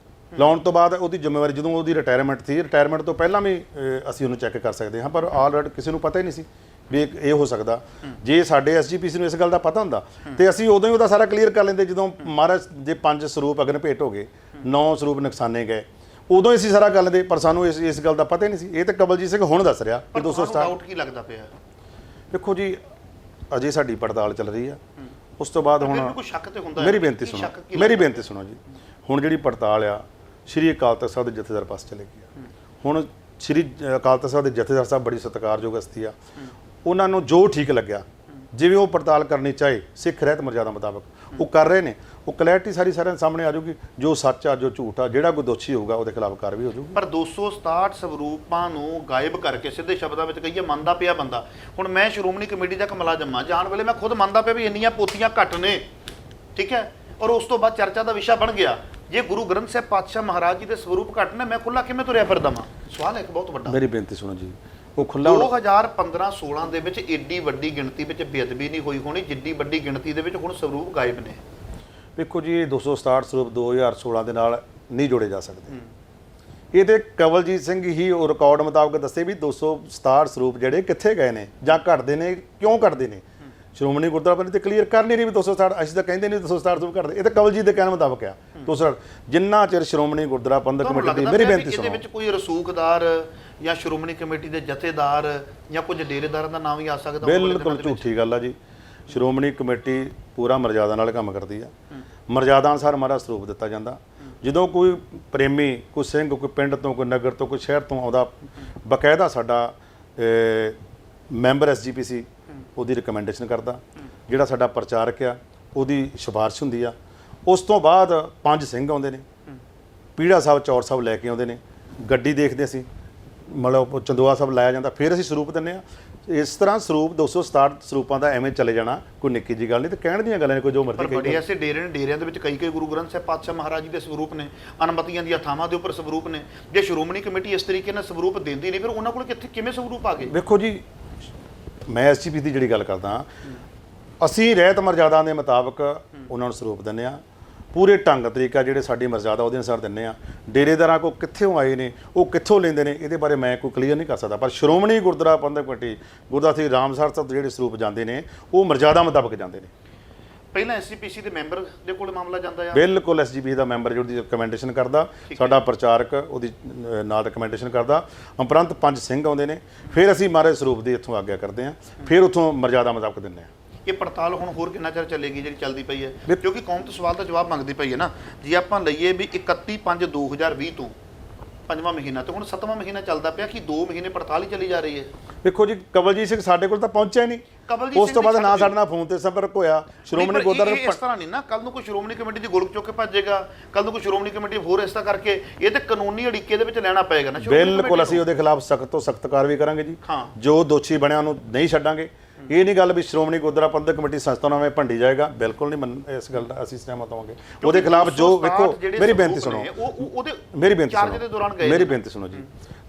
ਲਾਉਣ ਤੋਂ ਬਾਅਦ ਉਹਦੀ ਜ਼ਿੰਮੇਵਾਰੀ ਜਦੋਂ ਉਹਦੀ ਰਿਟਾਇਰਮੈਂਟ ਸੀ, ਰਿਟਾਇਰਮੈਂਟ ਤੋਂ ਪਹਿਲਾਂ ਵੀ ਅਸੀਂ ਉਹਨੂੰ ਚੈੱਕ ਕਰ ਸਕਦੇ ਹਾਂ, ਪਰ ਆਲਰੇਡੀ ਕਿਸੇ ਨੂੰ ਪਤਾ ਹੀ ਨਹੀਂ ਸੀ ਵੀ ਇਹ ਹੋ ਸਕਦਾ। ਜੇ ਸਾਡੇ SGPC ਨੂੰ ਇਸ ਗੱਲ ਦਾ ਪਤਾ ਹੁੰਦਾ ਤੇ ਅਸੀਂ ਉਦੋਂ ਹੀ ਉਹਦਾ ਸਾਰਾ ਕਲੀਅਰ ਕਰ ਲੈਂਦੇ। ਜਦੋਂ ਮਹਾਰਾਜ ਦੇ 5 ਸਰੂਪ ਅਗਨ ਭੇਟ ਹੋ ਗਏ, 9 ਸਰੂਪ ਨੁਕਸਾਨੇ ਗਏ, ਉਦੋਂ ਹੀ ਅਸੀਂ ਸਾਰਾ ਕਰ ਲੈਂਦੇ, ਪਰ ਸਾਨੂੰ ਇਸ ਗੱਲ ਦਾ ਪਤਾ ਹੀ ਨਹੀਂ ਸੀ। ਇਹ ਤਾਂ ਕਵਲਜੀਤ ਸਿੰਘ ਹੁਣ ਦੱਸ ਰਿਹਾ ਕਿ 267 ਡਾਊਟ ਕੀ ਲੱਗਦਾ ਪਿਆ? ਦੇਖੋ ਜੀ, ਅਜੇ ਸਾਡੀ ਪੜਤਾਲ ਚੱਲ ਰਹੀ ਆ, ਉਸ ਤੋਂ ਬਾਅਦ ਹੁਣ ਕੋਈ ਸ਼ੱਕ ਤੇ ਹੁੰਦਾ। ਮੇਰੀ ਬੇਨਤੀ ਸੁਣੋ ਜੀ, ਹੁਣ ਜਿਹੜੀ ਪੜਤਾਲ ਆ ਸ਼੍ਰੀ ਅਕਾਲ ਤਖ਼ਤ ਸਾਹਿਬ ਦੇ ਜਥੇਦਾਰ ਪਾਸ ਚਲੇ ਗਈ। ਹੁਣ ਸ਼੍ਰੀ ਅਕਾਲ ਤਖ਼ਤ ਸਾਹਿਬ ਦੇ ਜਥੇਦਾਰ ਸਾਹਿਬ ਬੜੀ ਸਤਿਕਾਰਯੋਗ ਹਸਤੀ ਆ, ਉਹਨਾਂ ਨੂੰ ਜੋ ਠੀਕ ਲੱਗਿਆ, ਜਿਵੇਂ ਉਹ ਪੜਤਾਲ ਕਰਨੀ ਚਾਹੇ ਸਿੱਖ ਰਹਿਤ ਮਰਜ਼ਾਦਾ ਮੁਤਾਬਕ ਉਹ ਕਰ ਰਹੇ ਨੇ। ਉਹ ਕਲੈਰਿਟੀ ਸਾਰਿਆਂ ਸਾਹਮਣੇ ਆ ਜਾਊਗੀ, ਜੋ ਸੱਚ ਆ ਜੋ ਝੂਠ ਆ, ਜਿਹੜਾ ਕੋਈ ਦੋਸ਼ੀ ਹੋਊਗਾ ਉਹਦੇ ਖਿਲਾਫ ਕਾਰਵਾਈ ਹੋ ਜਾਊਗੀ। ਪਰ 267 ਸਰੂਪਾਂ ਨੂੰ ਗਾਇਬ ਕਰਕੇ ਸਿੱਧੇ ਸ਼ਬਦਾਂ ਵਿੱਚ ਕਹੀਏ ਮੰਨਦਾ ਪਿਆ ਬੰਦਾ। ਹੁਣ ਮੈਂ ਸ਼੍ਰੋਮਣੀ ਕਮੇਟੀ ਦਾ ਇੱਕ ਮੁਲਾਜ਼ਮ ਆ, ਜਾਣ ਵੇਲੇ ਮੈਂ ਖੁਦ ਮੰਨਦਾ ਪਿਆ ਵੀ ਇੰਨੀਆਂ ਪੋਥੀਆਂ ਘੱਟ ਨੇ, ਠੀਕ ਹੈ, ਔਰ ਉਸ ਤੋਂ ਬਾਅਦ ਚਰਚਾ ਦਾ ਵਿਸ਼ਾ ਬਣ ਗਿਆ ਜੇ ਗੁਰੂ ਗ੍ਰੰਥ ਸਾਹਿਬ ਪਾਤਸ਼ਾਹ ਮਹਾਰਾਜ ਜੀ ਦੇ ਸਰੂਪ ਘੱਟ ਨੇ, ਮੈਂ ਖੁੱਲਾ ਕਿਵੇਂ ਤੁਰਿਆ ਫਿਰਦਾ ਵਾਂ? ਸਵਾਲ ਹੈ ਇੱਕ ਬਹੁਤ ਵੱਡਾ। ਮੇਰੀ ਬੇਨਤੀ ਸੁਣੋ ਜੀ, ਉਹ ਖੁੱਲਾ 2015-16 ਦੇ ਵਿੱਚ ਏਡੀ ਵੱਡੀ ਗਿਣਤੀ ਵਿੱਚ ਬੇਅਦਬੀ ਨਹੀਂ ਹੋਈ ਹੋਣੀ ਜਿੱਡੀ ਵੱਡੀ ਗਿਣਤੀ ਦੇ ਵਿੱਚ ਹੁਣ ਸਰੂਪ ਗਾਇਬ ਨੇ। ਵੇਖੋ ਜੀ, ਇਹ 267 ਸਰੂਪ 2016 ਦੇ ਨਾਲ ਨਹੀਂ ਜੋੜੇ ਜਾ ਸਕਦੇ। ਇਹ ਤੇ ਕਵਲਜੀਤ ਸਿੰਘ ਹੀ ਉਹ ਰਿਕਾਰਡ ਮੁਤਾਬਕ ਦੱਸੇ ਵੀ 267 ਸਰੂਪ ਜਿਹੜੇ ਕਿੱਥੇ ਗਏ ਨੇ ਜਾਂ ਘਟਦੇ ਨੇ, ਕਿਉਂ ਘਟਦੇ ਨੇ। ਸ਼੍ਰੋਮਣੀ ਗੁਰਦੁਆਰਾ ਪ੍ਰਬੰਧਕ ਤੇ ਕਲੀਅਰ ਕਰ ਨਹੀਂ ਰਹੀ ਵੀ 267, ਅਸੀਂ ਤਾਂ ਕਹਿੰਦੇ ਨਹੀਂ 267 ਸਰੂਪ ਘਟਦੇ, ਇਹ ਤਾਂ ਕਵਲਜੀਤ ਦੇ ਕਹਿਣ ਮੁਤਾਬਕ ਆ। 267 ਜਿੰਨਾ ਚਿਰ ਸ਼੍ਰੋਮਣੀ ਗੁਰਦੁਆਰਾ ਪ੍ਰਬੰਧਕ ਕਮੇਟੀ ਦੀ, ਮੇਰੀ ਬੇਨਤੀ ਸੁਣੋ, ਇਹਦੇ ਵਿੱਚ ਕੋਈ ਰਸੂਖਦਾਰ ਜਾਂ ਸ਼੍ਰੋਮਣੀ ਕਮੇਟੀ ਦੇ ਜਥੇਦਾਰ ਜਾਂ ਕੁਝ ਡੇਰੇਦਾਰਾਂ ਦਾ ਨਾਮ ਵੀ ਆ ਸਕਦਾ? ਬਿਲਕੁਲ ਝੂਠੀ ਗੱਲ ਆ ਜੀ। ਸ਼੍ਰੋਮਣੀ ਕਮੇਟੀ ਪੂਰਾ ਮਰਜ਼ਾਦਾ ਨਾਲ ਕੰਮ ਕਰਦੀ ਆ, ਮਰਜ਼ਾਦਾ ਅਨੁਸਾਰ ਮਹਾਰਾਜ ਸਰੂਪ ਦਿੱਤਾ ਜਾਂਦਾ। ਜਦੋਂ ਕੋਈ ਪ੍ਰੇਮੀ, ਕੋਈ ਸਿੰਘ, ਕੋਈ ਪਿੰਡ ਤੋਂ, ਕੋਈ ਨਗਰ ਤੋਂ, ਕੋਈ ਸ਼ਹਿਰ ਤੋਂ ਆਉਂਦਾ, ਬਕਾਇਦਾ ਸਾਡਾ ਮੈਂਬਰ SGPC ਉਹਦੀ ਰਿਕਮੈਂਡੇਸ਼ਨ ਕਰਦਾ, ਜਿਹੜਾ ਸਾਡਾ ਪ੍ਰਚਾਰਕ ਆ ਉਹਦੀ ਸਿਫਾਰਿਸ਼ ਹੁੰਦੀ ਆ। ਉਸ ਤੋਂ ਬਾਅਦ 5 ਸਿੰਘ ਆਉਂਦੇ ਨੇ, ਪੀੜਾ ਸਾਹਿਬ, ਚੌਰ ਸਾਹਿਬ ਲੈ ਕੇ ਆਉਂਦੇ ਨੇ, ਗੱਡੀ ਦੇਖਦੇ ਅਸੀਂ, ਮਤਲਬ ਚੰਦੋਆ ਸਾਹਿਬ ਲਾਇਆ ਜਾਂਦਾ, ਫਿਰ ਅਸੀਂ ਸਰੂਪ ਦਿੰਦੇ ਆ। ਇਸ ਤਰ੍ਹਾਂ ਸਰੂਪ 267 ਸਰੂਪਾਂ ਦਾ ਐਵੇਂ ਚਲੇ ਜਾਣਾ ਕੋਈ ਨਿੱਕੀ ਜੀ ਗੱਲ ਨਹੀਂ, ਤੇ ਕਹਿਣ ਦੀਆਂ ਗੱਲਾਂ ਨੇ, ਕੋਈ ਜੋ ਮਰਜ਼ੀ ਕਹੇ। ਬੜੇ ਐਸੇ ਡੇਰੇ ਨੇ, ਡੇਰਿਆਂ ਦੇ ਵਿੱਚ ਕਈ ਗੁਰੂ ਗ੍ਰੰਥ ਸਾਹਿਬ ਪਾਤਸ਼ਾਹ ਮਹਾਰਾਜ ਜੀ ਦੇ ਸਰੂਪ ਨੇ, ਅਨਮਤੀਆਂ ਦੀਆਂ ਥਾਵਾਂ ਦੇ ਉੱਪਰ ਸਰੂਪ ਨੇ। ਜੇ ਸ਼੍ਰੋਮਣੀ ਕਮੇਟੀ ਇਸ ਤਰੀਕੇ ਨਾਲ ਸਰੂਪ ਦਿੰਦੀ ਨਹੀਂ, ਫਿਰ ਉਹਨਾਂ ਕੋਲ ਕਿਵੇਂ ਸਰੂਪ ਆ ਗਏ? ਵੇਖੋ ਜੀ, ਮੈਂ SGPC ਦੀ ਜਿਹੜੀ ਗੱਲ ਕਰਦਾ, ਅਸੀਂ ਰਹਿਤ ਮਰਜ਼ਾਦਾ ਦੇ ਮੁਤਾਬਕ ਉਹਨਾਂ ਨੂੰ ਸਰੂਪ ਦਿੰਦੇ ਆ, ਪੂਰੇ ਢੰਗ ਤਰੀਕਾ ਜਿਹੜੇ ਸਾਡੀ ਮਰਜ਼ਾਦਾ ਉਹਦੇ ਅਨੁਸਾਰ ਦਿੰਦੇ ਆ। ਡੇਰੇਦਾਰਾਂ ਕੋ ਕਿੱਥੋਂ ਆਏ ਨੇ, ਉਹ ਕਿੱਥੋਂ ਲੈਂਦੇ ਨੇ, ਇਹਦੇ ਬਾਰੇ ਮੈਂ ਕੋਈ ਕਲੀਅਰ ਨਹੀਂ ਕਰ ਸਕਦਾ। ਪਰ ਸ਼੍ਰੋਮਣੀ ਗੁਰਦੁਆਰਾ ਪ੍ਰਬੰਧਕ ਕਮੇਟੀ, ਗੁਰਦੁਆਰਾ ਸ੍ਰੀ ਰਾਮਸਰ ਸਾਹਿਬ ਜਿਹੜੇ ਸਰੂਪ ਜਾਂਦੇ ਨੇ ਉਹ ਮਰਜ਼ਾਦਾ ਮੁਤਾਬਕ ਜਾਂਦੇ ਨੇ। ਪਹਿਲਾਂ SGPC ਦੇ ਮੈਂਬਰ ਦੇ ਕੋਲ ਮਾਮਲਾ ਜਾਂਦਾ ਆ? ਬਿਲਕੁਲ, SGPC ਦਾ ਮੈਂਬਰ ਜਿਹਦੀ ਰਿਕਮੈਂਡੇਸ਼ਨ ਕਰਦਾ, ਸਾਡਾ ਪ੍ਰਚਾਰਕ ਉਹਦੀ ਨਾਲ ਰਿਕਮੈਂਡੇਸ਼ਨ ਕਰਦਾ, ਉਪਰੰਤ 5 ਸਿੰਘ ਆਉਂਦੇ ਨੇ, ਫਿਰ ਅਸੀਂ ਮਹਾਰਾਜ ਸਰੂਪ ਦੀ ਇੱਥੋਂ ਆਗਿਆ ਕਰਦੇ ਹਾਂ, ਫਿਰ ਉੱਥੋਂ ਮਰਜ਼ਾਦਾ ਮੁਤਾਬਕ ਦਿੰਦੇ ਹਾਂ। ਇਹ ਪੜਤਾਲ ਹੁਣ ਹੋਰ ਕਿੰਨਾ ਚਿਰ ਚੱਲੇਗੀ ਜਿਹੜੀ ਚੱਲਦੀ ਪਈ ਹੈ? ਕਿਉਂਕਿ ਕੌਮ ਤੋਂ ਸਵਾਲ ਦਾ ਜਵਾਬ ਮੰਗਦੀ ਪਈ ਹੈ ਨਾ। ਜੇ ਆਪਾਂ ਲਈਏ ਵੀ 31/5/2020 ਤੋਂ 5ਵਾਂ ਮਹੀਨਾ ਤੇ ਹੁਣ 7ਵਾਂ ਮਹੀਨਾ ਚੱਲਦਾ ਪਿਆ ਕਿ 2 ਮਹੀਨੇ ਪੜਤਾਲ ਹੀ ਚੱਲੀ ਜਾ ਰਹੀ ਹੈ। ਵੇਖੋ ਜੀ ਕਵਲਜੀਤ ਸਿੰਘ ਸਾਡੇ ਕੋਲ ਤਾਂ ਪਹੁੰਚਿਆ ਹੀ ਨਹੀਂ, ਉਸ ਤੋਂ ਬਾਅਦ ਨਾ ਸਾਡੇ ਨਾਲ ਫੋਨ ਤੇ ਸੰਪਰਕ ਹੋਇਆ। ਸ਼੍ਰੋਮਣੀ ਗੁਰਦੁਆਰਾ ਇਸ ਤਰ੍ਹਾਂ ਨਹੀਂ ਨਾ, ਕੱਲ ਨੂੰ ਕੋਈ ਸ਼੍ਰੋਮਣੀ ਕਮੇਟੀ ਦੀ ਗੋਲਕ ਚੁੱਕ ਕੇ ਭੱਜੇਗਾ, ਕੱਲ ਨੂੰ ਕੋਈ ਸ਼੍ਰੋਮਣੀ ਕਮੇਟੀ ਹੋਰ ਇਸ ਤਰ੍ਹਾਂ ਕਰਕੇ, ਇਹ ਤੇ ਕਾਨੂੰਨੀ ਅੜਿੱਕੇ ਦੇ ਵਿੱਚ ਲੈਣਾ ਪਏਗਾ ਨਾ। ਬਿਲਕੁਲ ਅਸੀਂ ਉਹਦੇ ਖਿਲਾਫ ਸਖਤ ਤੋਂ ਸਖਤ ਕਾਰਵਾਈ ਕਰਾਂਗੇ ਜੀ। ਜੋ ਦੋਸ਼ੀ ਬਣਿਆ ਉਹਨੂੰ ਨਹੀਂ ਛੱਡਾਂਗੇ। ਇਹ ਨਹੀਂ ਗੱਲ ਵੀ ਸ਼੍ਰੋਮਣੀ ਗੁਰਦੁਆਰਾ ਪ੍ਰਬੰਧਕ ਕਮੇਟੀ ਸੰਸਥਾ ਨਾਲ ਭੰਡੀ ਜਾਏਗਾ, ਬਿਲਕੁਲ ਨਹੀਂ, ਇਸ ਗੱਲ ਦਾ ਅਸੀਂ ਸਹਿਮਤ ਹੋਵਾਂਗੇ। ਉਹਦੇ ਖਿਲਾਫ ਜੋ ਵੇਖੋ, ਮੇਰੀ ਬੇਨਤੀ ਸੁਣੋ, ਮੇਰੀ ਬੇਨਤੀ ਸੁਣੋ ਜੀ।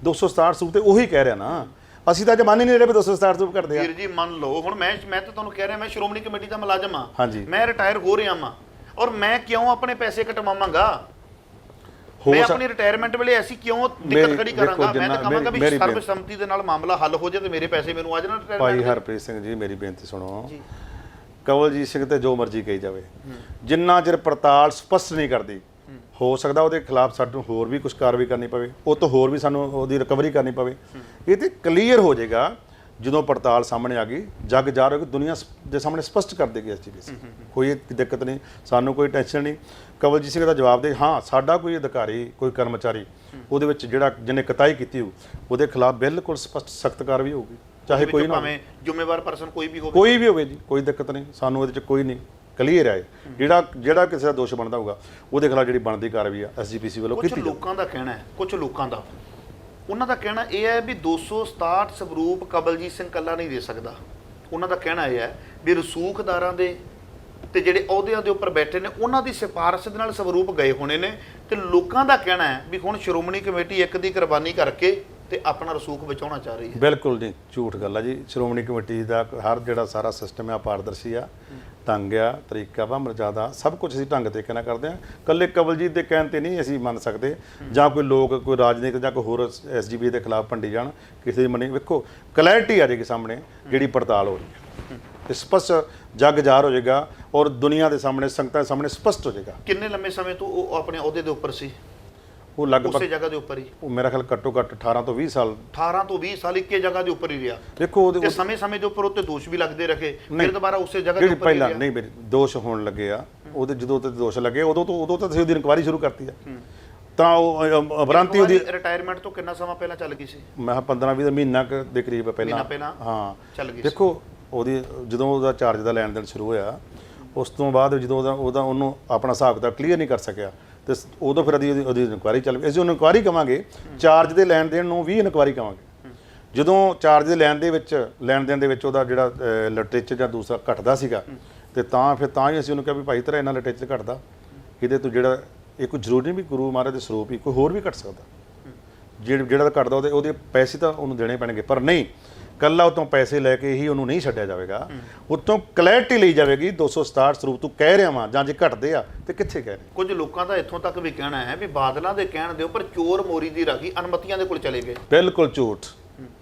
267 ਸੂਬ ਤੇ ਉਹੀ ਕਹਿ ਰਿਹਾ ਨਾ, ਅਸੀਂ ਤਾਂ ਜਮਾਨੇ ਨਹੀਂ ਰਹੇ ਵੀ 267 ਸੂਬ ਕਰਦੇ ਆ। ਵੀਰ ਜੀ ਮੰਨ ਲਓ ਹੁਣ ਮੈਂ ਤਾਂ ਤੁਹਾਨੂੰ ਕਹਿ ਰਿਹਾ, ਮੈਂ ਸ਼੍ਰੋਮਣੀ ਕਮੇਟੀ ਦਾ ਮੁਲਾਜ਼ਮ ਆ, ਹਾਂਜੀ, ਮੈਂ ਰਿਟਾਇਰ ਹੋ ਰਿਹਾ ਹਾਂ, ਔਰ ਮੈਂ ਕਿਉਂ ਆਪਣੇ ਪੈਸੇ ਕਟਵਾਵਾਂਗਾ? ਮੈਂ ਆਪਣੀ ਰਿਟਾਇਰਮੈਂਟ ਵੇਲੇ ਐਸੀ ਕਿਉਂ ਦਿੱਕਤ ਖੜੀ ਕਰਾਂਗਾ? ਮੈਂ ਤਾਂ ਕਹਾਂਗਾ ਵੀ ਸਰਬਸੰਮਤੀ ਦੇ ਨਾਲ ਮਾਮਲਾ ਹੱਲ ਹੋ ਜਾਏ ਤੇ ਮੇਰੇ ਪੈਸੇ ਮੈਨੂੰ ਆ ਜਾਣ। ਭਾਈ ਹਰਪ੍ਰੀਤ ਸਿੰਘ ਜੀ ਮੇਰੀ ਬੇਨਤੀ ਸੁਣੋ, ਕਵਲਜੀਤ ਸਿੰਘ ਤੇ ਜੋ ਮਰਜ਼ੀ ਕਹੀ ਜਾਵੇ, ਜਿੰਨਾ ਚਿਰ ਪੜਤਾਲ ਸਪਸ਼ਟ ਨਹੀਂ ਕਰਦੀ, ਹੋ ਸਕਦਾ ਉਹਦੇ ਖਿਲਾਫ ਸਾਨੂੰ ਹੋਰ ਵੀ ਕੁਝ ਕਾਰਵਾਈ ਕਰਨੀ ਪਵੇ, ਉਹ ਤੋਂ ਹੋਰ ਵੀ ਸਾਨੂੰ ਉਹਦੀ ਰਿਕਵਰੀ ਕਰਨੀ ਪਵੇ। ਇਹ ਤੇ ਕਲੀਅਰ ਹੋ ਜਾਏਗਾ ਜਦੋਂ ਪੜਤਾਲ ਸਾਹਮਣੇ ਆ ਗਈ, ਜੱਗ ਜ਼ਾਹਰ ਹੋ ਗਈ, ਦੁਨੀਆ ਦੇ ਸਾਹਮਣੇ ਸਪਸ਼ਟ ਕਰ ਦੇਗੀ ਇਸ ਚੀਜ਼ ਦੀ। ਕੋਈ ਦਿੱਕਤ ਨਹੀਂ, ਸਾਨੂੰ ਕੋਈ ਟੈਨਸ਼ਨ ਨਹੀਂ। ਕਵਲਜੀਤ ਸਿੰਘ ਦਾ ਜਵਾਬ ਦੇ, ਹਾਂ ਸਾਡਾ ਕੋਈ ਅਧਿਕਾਰੀ, ਕੋਈ ਕਰਮਚਾਰੀ ਉਹਦੇ ਵਿੱਚ ਜਿਹੜਾ ਜਿਹਨੇ ਕਤਾਈ ਕੀਤੀ ਹੋ, ਉਹਦੇ ਖਿਲਾਫ ਬਿਲਕੁਲ ਸਪਸ਼ਟ ਸਖਤ ਕਾਰਵਾਈ ਹੋਊਗੀ, ਚਾਹੇ ਕੋਈ ਨਾ ਭਾਵੇਂ ਜ਼ਿੰਮੇਵਾਰ ਪਰਸਨ ਕੋਈ ਵੀ ਹੋਵੇ ਜੀ, ਕੋਈ ਦਿੱਕਤ ਨਹੀਂ, ਸਾਨੂੰ ਉਹਦੇ 'ਚ ਕੋਈ ਨਹੀਂ। ਕਲੀਅਰ ਹੈ ਜਿਹੜਾ ਕਿਸੇ ਦਾ ਦੋਸ਼ ਬਣਦਾ ਹੋਊਗਾ ਉਹਦੇ ਖਿਲਾਫ ਜਿਹੜੀ ਬਣਦੀ ਕਾਰਵਾਈ ਆ ਐਸਜੀਪੀਸੀ ਵੱਲੋਂ ਕੀਤੀ ਜਾਊਗੀ। ਲੋਕਾਂ ਦਾ ਕਹਿਣਾ ਹੈ, ਕੁਝ ਲੋਕਾਂ ਦਾ ਉਹਨਾਂ ਦਾ ਕਹਿਣਾ ਇਹ ਹੈ ਵੀ 267 ਸਵਰੂਪ ਕਵਲਜੀਤ ਸਿੰਘ ਕੱਲਾ ਨਹੀਂ ਦੇ ਸਕਦਾ। ਉਹਨਾਂ ਦਾ ਕਹਿਣਾ ਇਹ ਹੈ ਵੀ ਰਸੂਖਦਾਰਾਂ ਦੇ ਤੇ ਜਿਹੜੇ ਅਹੁਦਿਆਂ ਦੇ ਉੱਪਰ ਬੈਠੇ ਨੇ ਉਹਨਾਂ ਦੀ ਸਿਫਾਰਿਸ਼ ਦੇ ਨਾਲ ਸਵਰੂਪ ਗਏ ਹੋਣੇ ਨੇ, ਤੇ ਲੋਕਾਂ ਦਾ ਕਹਿਣਾ ਹੈ ਵੀ ਹੁਣ ਸ਼੍ਰੋਮਣੀ ਕਮੇਟੀ ਇੱਕ ਦੀ ਕੁਰਬਾਨੀ ਕਰਕੇ ਤੇ ਆਪਣਾ ਰਸੂਖ ਬਚਾਉਣਾ ਚਾਹ ਰਹੀ ਹੈ। ਬਿਲਕੁਲ ਨਹੀਂ, ਝੂਠ ਗੱਲ ਆ ਜੀ। ਸ਼੍ਰੋਮਣੀ ਕਮੇਟੀ ਦਾ ਹਰ ਜਿਹੜਾ ਸਾਰਾ ਸਿਸਟਮ ਆ ਪਾਰਦਰਸ਼ੀ ਆ, ਢੰਗ ਆ, ਤਰੀਕਾ ਵਾ, ਮਰਜ਼ਾਦਾ, ਸਭ ਕੁਝ ਅਸੀਂ ਢੰਗ ਤਰੀਕੇ ਨਾਲ ਕਰਦੇ ਹਾਂ। ਇਕੱਲੇ ਕਵਲਜੀਤ ਦੇ ਕਹਿਣ ਤੇ ਨਹੀਂ ਅਸੀਂ ਮੰਨ ਸਕਦੇ, ਜਾਂ ਕੋਈ ਲੋਕ ਕੋਈ ਰਾਜਨੀਤਿਕ ਜਾਂ ਕੋਈ ਹੋਰ ਐਸਜੀਪੀ ਦੇ ਖਿਲਾਫ ਭੰਡੀ ਜਾਣ, ਕਿਸੇ ਦੀ ਮੰਨੀ। ਵੇਖੋ ਕਲੈਰਿਟੀ ਆ ਜਾਏਗੀ ਸਾਹਮਣੇ, ਜਿਹੜੀ ਪੜਤਾਲ ਹੋ ਰਹੀ ਹੈ, ਸਪਸ਼ਟ ਜੱਗ ਜ਼ਾਹਰ ਹੋ ਜਾਏਗਾ ਔਰ ਦੁਨੀਆ ਦੇ ਸਾਹਮਣੇ, ਸੰਗਤਾਂ ਦੇ ਸਾਹਮਣੇ ਸਪਸ਼ਟ ਹੋ ਜਾਏਗਾ। ਕਿੰਨੇ ਲੰਮੇ ਸਮੇਂ ਤੋਂ ਉਹ ਆਪਣੇ ਅਹੁਦੇ ਦੇ ਉੱਪਰ ਸੀ? ਉਹ ਲਗਭਗ ਉਸੇ ਜਗ੍ਹਾ ਦੇ ਉੱਪਰ ਹੀ, ਉਹ ਮੇਰਾ ਖਿਆਲ ਘੱਟੋ ਘੱਟ 18 ਤੋਂ 20 ਸਾਲ 18 ਤੋਂ 20 ਸਾਲ ਇੱਕੇ ਜਗ੍ਹਾ ਦੇ ਉੱਪਰ ਹੀ ਰਿਹਾ। ਦੇਖੋ ਉਹਦੇ ਸਮੇਂ ਦੇ ਉੱਪਰ ਉੱਤੇ ਦੋਸ਼ ਵੀ ਲੱਗਦੇ ਰਹੇ, ਫਿਰ ਦੁਬਾਰਾ ਉਸੇ ਜਗ੍ਹਾ ਦੇ ਉੱਪਰ ਪਹਿਲਾਂ ਨਹੀਂ ਮੇਰੇ ਦੋਸ਼ ਹੋਣ ਲੱਗੇ ਆ, ਉਹਦੇ ਜਦੋਂ ਤੇ ਦੋਸ਼ ਲੱਗੇ ਉਦੋਂ ਤਾਂ ਅਸੀਂ ਉਹਦੀ ਇਨਕੁਆਇਰੀ ਸ਼ੁਰੂ ਕਰਤੀ ਆ। ਤਾਂ ਉਹ ਅਬਰਾਂਤੀ ਉਹਦੀ ਰਿਟਾਇਰਮੈਂਟ ਤੋਂ ਕਿੰਨਾ ਸਮਾਂ ਪਹਿਲਾਂ ਚੱਲ ਗਈ ਸੀ? ਮੈਂ 15-20 ਮਹੀਨਾ ਦੇ ਕਰੀਬ ਪਹਿਲਾਂ ਹਾਂ ਚੱਲ ਗਈ। ਦੇਖੋ ਉਹਦੀ ਜਦੋਂ ਉਹਦਾ ਚਾਰਜ ਦਾ ਲੈਣ ਦੇਣ ਸ਼ੁਰੂ ਹੋਇਆ, ਉਸ ਤੋਂ ਬਾਅਦ ਜਦੋਂ ਉਹਨੂੰ ਆਪਣਾ ਹਿਸਾਬ ਕਿਤਾਬ ਕਲੀਅਰ ਨਹੀਂ ਕਰ ਸਕਿਆ, ਤੇ ਉਦੋਂ ਫਿਰ ਉਹਦੀ ਇਨਕੁਆਇਰੀ ਚੱਲ ਪਈ। ਅਸੀਂ ਉਹਨੂੰ ਇਨਕੁਆਇਰੀ ਕਵਾਂਗੇ, ਚਾਰਜ ਦੇ ਲੈਣ ਦੇਣ ਨੂੰ ਵੀ ਇਨਕੁਆਇਰੀ ਕਵਾਂਗੇ। ਜਦੋਂ ਚਾਰਜ ਦੇ ਲੈਣ ਦੇਣ ਦੇ ਵਿੱਚ ਉਹਦਾ ਜਿਹੜਾ ਲਿਟਰੇਚਰ ਜਾਂ ਦੂਸਰਾ ਘਟਦਾ ਸੀਗਾ, ਤੇ ਤਾਂ ਹੀ ਅਸੀਂ ਉਹਨੂੰ ਕਿਹਾ ਵੀ ਭਾਈ ਤੇਰਾ ਇਹਨਾਂ ਲਿਟਰੇਚਰ ਘਟਦਾ, ਇਹਦੇ ਤੋਂ ਜਿਹੜਾ ਇਹ ਕੋਈ ਜ਼ਰੂਰੀ ਨਹੀਂ ਵੀ ਗੁਰੂ ਮਹਾਰਾਜ ਦੇ ਸਰੂਪ ਹੀ, ਕੋਈ ਹੋਰ ਵੀ ਘਟ ਸਕਦਾ। ਜਿਹੜਾ ਘਟਦਾ ਉਹਦੇ ਪੈਸੇ ਤਾਂ ਉਹਨੂੰ ਦੇਣੇ ਪੈਣਗੇ, ਪਰ ਨਹੀਂ ਕੱਲਾ ਉਤੋਂ ਪੈਸੇ ਲੈ ਕੇ ਹੀ ਉਹਨੂੰ ਨਹੀਂ ਛੱਡਿਆ ਜਾਵੇਗਾ। ਉਤੋਂ ਕਲੈਰਿਟੀ ਲਈ ਜਾਵੇਗੀ 267 ਸਰੂਪ ਤੂੰ ਕਹਿ ਰਿਹਾ ਵਾਂ, ਜਾਂ ਜੇ ਘਟਦੇ ਆ ਤੇ ਕਿੱਥੇ ਕਹਿ ਰਹੇ। ਕੁਝ ਲੋਕਾਂ ਦਾ ਇੱਥੋਂ ਤੱਕ ਵੀ ਕਹਿਣਾ ਹੈ ਵੀ ਬਾਦਲਾਂ ਦੇ ਕਹਿਣ ਦੇ ਉੱਪਰ ਚੋਰ ਮੋਰੀ ਦੀ ਰਾਖੀ ਅਨਮਤੀਆਂ ਦੇ ਕੋਲ ਚਲੇ ਗਏ। ਬਿਲਕੁਲ ਝੂਠ,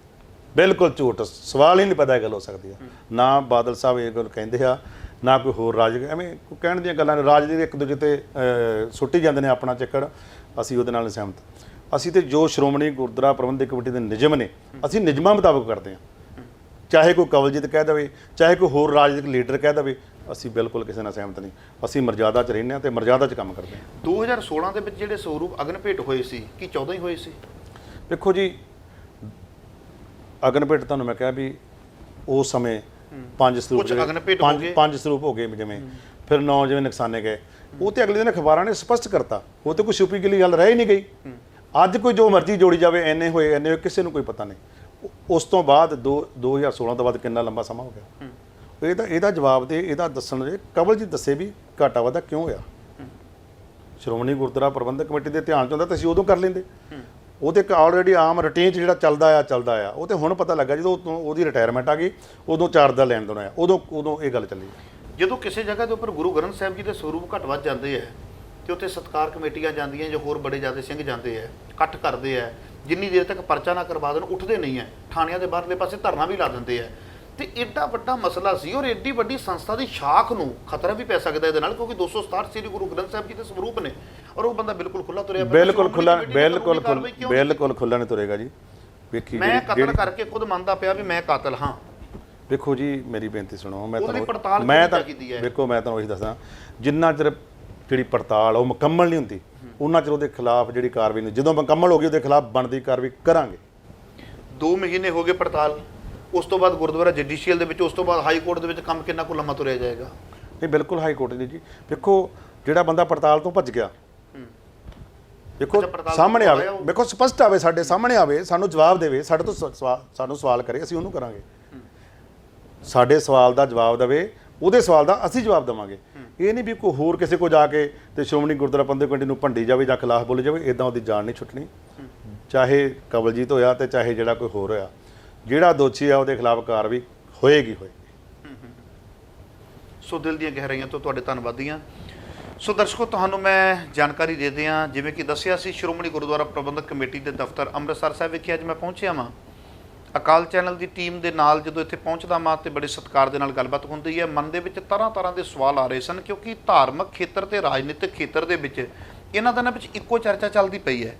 ਬਿਲਕੁਲ ਝੂਠ, ਸਵਾਲ ਹੀ ਨਹੀਂ ਪੈਦਾ ਗੱਲ ਹੋ ਸਕਦੀ ਹੈ। ਨਾ ਬਾਦਲ ਸਾਹਿਬ ਇਹ ਗੱਲ ਕਹਿੰਦੇ ਆ, ਨਾ ਕੋਈ ਹੋਰ ਰਾਜ ਐਵੇਂ ਕਹਿਣ ਦੀਆਂ ਗੱਲਾਂ। ਰਾਜ ਦੇ ਇੱਕ ਦੂਜੇ ਤੇ ਸੁੱਟੀ ਜਾਂਦੇ ਨੇ ਆਪਣਾ ਚੱਕੜ, ਅਸੀਂ ਉਹਦੇ ਨਾਲ ਸਹਿਮਤ। ਅਸੀਂ ਤੇ ਜੋ ਸ਼੍ਰੋਮਣੀ ਗੁਰਦੁਆਰਾ ਪ੍ਰਬੰਧਕ ਕਮੇਟੀ ਦੇ ਨਿਯਮ ਨੇ, ਅਸੀਂ ਨਿਯਮਾਂ ਮੁਤਾਬਕ ਕਰਦੇ ਹਾਂ। ਚਾਹੇ ਕੋਈ ਕਵਲਜੀਤ ਕਹਿ ਦੇਵੇ, ਚਾਹੇ ਕੋਈ ਹੋਰ ਰਾਜਨੀਤਿਕ ਲੀਡਰ ਕਹਿ ਦੇਵੇ, ਅਸੀਂ ਬਿਲਕੁਲ ਕਿਸੇ ਨਾਲ ਸਹਿਮਤ ਨਹੀਂ। ਅਸੀਂ ਮਰਜ਼ਾਦਾ 'ਚ ਰਹਿੰਦੇ ਹਾਂ ਤੇ ਮਰਜ਼ਾਦਾ 'ਚ ਕੰਮ ਕਰਦੇ ਹਾਂ। 2016 ਦੇ ਵਿੱਚ ਜਿਹੜੇ ਸਰੂਪ ਅਗਨ ਭੇਟ ਹੋਏ ਸੀ, ਕੀ 14 ਹੀ ਹੋਏ ਸੀ? ਦੇਖੋ ਜੀ, ਅਗਨ ਭੇਟ ਤੁਹਾਨੂੰ ਮੈਂ ਕਿਹਾ ਵੀ ਉਸ ਸਮੇਂ 5 ਸਰੂਪ ਹੋ ਗਏ ਜਿਵੇਂ, ਫਿਰ 9 ਜਿਵੇਂ ਨੁਕਸਾਨੇ ਗਏ। ਉਹ ਤੇ ਅਗਲੇ ਦਿਨ ਅਖਬਾਰਾਂ ਨੇ ਸਪਸ਼ਟ ਕਰਤਾ, ਉਹ ਤੇ ਕੋਈ ਛੁਪੀ ਗਿਲੀ ਗੱਲ ਰਹਿ ਹੀ ਨਹੀਂ ਗਈ। ਅੱਜ ਕੋਈ ਜੋ ਮਰਜ਼ੀ ਜੋੜੀ ਜਾਵੇ, ਇੰਨੇ ਹੋਏ ਕਿਸੇ ਨੂੰ ਕੋਈ ਪਤਾ ਨਹੀਂ। ਉਸ ਤੋਂ ਬਾਅਦ 2016 ਤੋਂ ਬਾਅਦ ਕਿੰਨਾ ਲੰਬਾ ਸਮਾਂ ਹੋ ਗਿਆ, ਇਹਦਾ ਜਵਾਬ ਦੇ, ਇਹਦਾ ਦੱਸਣ ਦੇ ਕਵਲਜੀਤ ਦੱਸੇ ਵੀ ਘਾਟਾ ਵਾਧਾ ਕਿਉਂ ਹੋਇਆ। ਸ਼੍ਰੋਮਣੀ ਗੁਰਦੁਆਰਾ ਪ੍ਰਬੰਧਕ ਕਮੇਟੀ ਦੇ ਧਿਆਨ 'ਚ ਹੁੰਦਾ ਤਾਂ ਅਸੀਂ ਉਦੋਂ ਕਰ ਲੈਂਦੇ। ਉਹਦੇ ਆਲਰੇਡੀ ਆਮ ਰੂਟੀਨ 'ਚ ਜਿਹੜਾ ਚੱਲਦਾ ਆ, ਉਹ ਤੇ ਹੁਣ ਪਤਾ ਲੱਗਾ ਜਦੋਂ ਉਹਦੀ ਰਿਟਾਇਰਮੈਂਟ ਆ ਗਈ, ਉਦੋਂ ਚਾਰਜ ਦਾ ਲੈਣ ਦੇਣ ਆਇਆ, ਉਦੋਂ ਇਹ ਗੱਲ ਚੱਲੀ। ਜਦੋਂ ਕਿਸੇ ਜਗ੍ਹਾ ਦੇ ਉੱਪਰ ਗੁਰੂ ਗ੍ਰੰਥ ਸਾਹਿਬ ਜੀ ਦੇ ਸਰੂਪ ਘੱਟ ਵੱਧ ਜਾਂਦੇ ਹੈ ਤੇ ਉੱਥੇ ਸਤਕਾਰ ਕਮੇਟੀਆਂ ਜਾਂਦੀਆਂ ਜਾਂ ਹੋਰ ਬੜੇ ਜ਼ਿਆਦਾ ਸਿੰਘ ਜਾਂਦੇ ਹੈ, ਇਕੱਠ ਕਰਦੇ ਹੈ, ਜਿੰਨੀ ਦੇਰ ਤੱਕ ਪਰਚਾ ਨਾ ਕਰਵਾ ਦੇਣ ਉੱਠਦੇ ਨਹੀਂ ਹੈ, ਥਾਣਿਆਂ ਦੇ ਬਾਹਰਲੇ ਪਾਸੇ ਧਰਨਾ ਵੀ ਲਾ ਦਿੰਦੇ ਹੈ। ਤੇ ਐਡਾ ਵੱਡਾ ਮਸਲਾ ਸੀ ਔਰ ਐਡੀ ਵੱਡੀ ਸੰਸਥਾ ਦੀ ਸ਼ਾਖ ਨੂੰ ਖਤਰਾ ਵੀ ਪੈ ਸਕਦਾ ਇਹਦੇ ਨਾਲ, ਕਿਉਂਕਿ 267 ਸ੍ਰੀ ਗੁਰੂ ਗ੍ਰੰਥ ਸਾਹਿਬ ਜੀ ਦੇ ਸਰੂਪ ਨੇ ਔਰ ਉਹ ਬੰਦਾ ਬਿਲਕੁਲ ਖੁੱਲਾ ਤੁਰਿਆ ਪਿਆ। ਬਿਲਕੁਲ ਖੁੱਲਾ ਨਹੀਂ ਤੁਰੇਗਾ ਜੀ। ਵੇਖੀ ਮੈਂ ਕਤਲ ਕਰਕੇ ਖੁਦ ਮੰਨਦਾ ਪਿਆ ਵੀ ਮੈਂ ਕਾਤਲ ਹਾਂ। ਵੇਖੋ ਜੀ ਮੇਰੀ ਬੇਨਤੀ ਸੁਣੋ, ਮੈਂ ਤੁਹਾਨੂੰ ਵੇਖੋ ਮੈਂ ਤੁਹਾਨੂੰ ਉਹੀ ਦੱਸਦਾ, ਜਿੰਨਾ ਚਿਰ ਜਿਹੜੀ ਪੜਤਾਲ ਉਹ ਮੁਕੰਮਲ ਨਹੀਂ ਹੁੰਦੀ ਉਹਨਾਂ ਚਿਰ ਉਹਦੇ ਖਿਲਾਫ ਜਿਹੜੀ ਕਾਰਵਾਈ ਨਹੀਂ, ਜਦੋਂ ਮੁਕੰਮਲ ਹੋ ਗਈ ਉਹਦੇ ਖਿਲਾਫ ਬਣਦੀ ਕਾਰਵਾਈ ਕਰਾਂਗੇ। 2 ਮਹੀਨੇ ਹੋ ਗਏ ਪੜਤਾਲ, ਉਸ ਤੋਂ ਬਾਅਦ ਗੁਰਦੁਆਰਾ ਜੁਡੀਸ਼ੀਅਲ ਦੇ ਵਿੱਚ, ਉਸ ਤੋਂ ਬਾਅਦ ਹਾਈ ਕੋਰਟ ਦੇ ਵਿੱਚ ਕੰਮ ਕਿੰਨਾ ਕੁ ਲੰਮਾ ਤੁਰਿਆ ਜਾਏਗਾ? ਨਹੀਂ, ਬਿਲਕੁਲ ਹਾਈ ਕੋਰਟ ਨਹੀਂ ਜੀ। ਵੇਖੋ ਜਿਹੜਾ ਬੰਦਾ ਪੜਤਾਲ ਤੋਂ ਭੱਜ ਗਿਆ, ਵੇਖੋ ਸਾਹਮਣੇ ਆਵੇ, ਵੇਖੋ ਸਪਸ਼ਟ ਆਵੇ, ਸਾਡੇ ਸਾਹਮਣੇ ਆਵੇ, ਸਾਨੂੰ ਜਵਾਬ ਦੇਵੇ, ਸਾਡੇ ਤੋਂ ਸਾਨੂੰ ਸਵਾਲ ਕਰੇ, ਅਸੀਂ ਉਹਨੂੰ ਕਰਾਂਗੇ। ਸਾਡੇ ਸਵਾਲ ਦਾ ਜਵਾਬ ਦੇਵੇ, ਉਹਦੇ ਸਵਾਲ ਦਾ ਅਸੀਂ ਜਵਾਬ ਦੇਵਾਂਗੇ। ਇਹ ਨਹੀਂ ਵੀ ਕੋਈ ਹੋਰ ਕਿਸੇ ਕੋ ਜਾ ਕੇ ਤੇ ਸ਼੍ਰੋਮਣੀ ਗੁਰਦੁਆਰਾ ਪ੍ਰਬੰਧਕ ਕਮੇਟੀ ਨੂੰ ਭੰਡੀ ਜਾਵੇ ਜਾਂ ਖਿਲਾਫ ਬੋਲੇ ਜਾਵੇ, ਇਦਾਂ ਉਹਦੀ ਜਾਨ ਨਹੀਂ ਛੁੱਟਣੀ। ਚਾਹੇ ਕਵਲਜੀਤ ਹੋਇਆ ਤੇ ਚਾਹੇ ਜਿਹੜਾ ਕੋਈ ਹੋਰ ਹੋਇਆ, ਜਿਹੜਾ ਦੋਸ਼ੀ ਆ ਉਹਦੇ ਖਿਲਾਫ ਕਾਰਵਾਈ ਹੋਏਗੀ। ਸੋ ਦਿਲ ਦੀਆਂ ਗਹਿਰਾਈਆਂ ਤੋਂ ਤੁਹਾਡੇ ਧੰਨਵਾਦੀ ਹਾਂ। ਸੋ ਦਰਸ਼ਕੋ, ਤੁਹਾਨੂੰ ਮੈਂ ਜਾਣਕਾਰੀ ਦੇ ਦਿਆਂ, ਜਿਵੇਂ ਕਿ ਦੱਸਿਆ ਸੀ, ਸ਼੍ਰੋਮਣੀ ਗੁਰਦੁਆਰਾ ਪ੍ਰਬੰਧਕ ਕਮੇਟੀ ਦੇ ਦਫ਼ਤਰ ਅੰਮ੍ਰਿਤਸਰ ਸਾਹਿਬ ਵਿਖੇ ਅੱਜ ਮੈਂ ਪਹੁੰਚਿਆ ਵਾਂ। ਅਕਾਲ ਚੈਨਲ ਦੀ ਟੀਮ ਦੇ ਨਾਲ ਜਦੋਂ ਇੱਥੇ ਪਹੁੰਚਦਾ ਮਾਂ ਤੇ ਬੜੇ ਸਤਿਕਾਰ ਦੇ ਨਾਲ ਗੱਲਬਾਤ ਹੁੰਦੀ ਹੈ। ਮਨ ਦੇ ਵਿੱਚ ਤਰ੍ਹਾਂ ਦੇ ਸਵਾਲ ਆ ਰਹੇ ਸਨ, ਕਿਉਂਕਿ ਧਾਰਮਿਕ ਖੇਤਰ ਤੇ ਰਾਜਨੀਤਿਕ ਖੇਤਰ ਦੇ ਵਿੱਚ ਇਹਨਾਂ ਦਿਨਾਂ ਵਿੱਚ ਇੱਕੋ ਚਰਚਾ ਚੱਲਦੀ ਪਈ ਹੈ।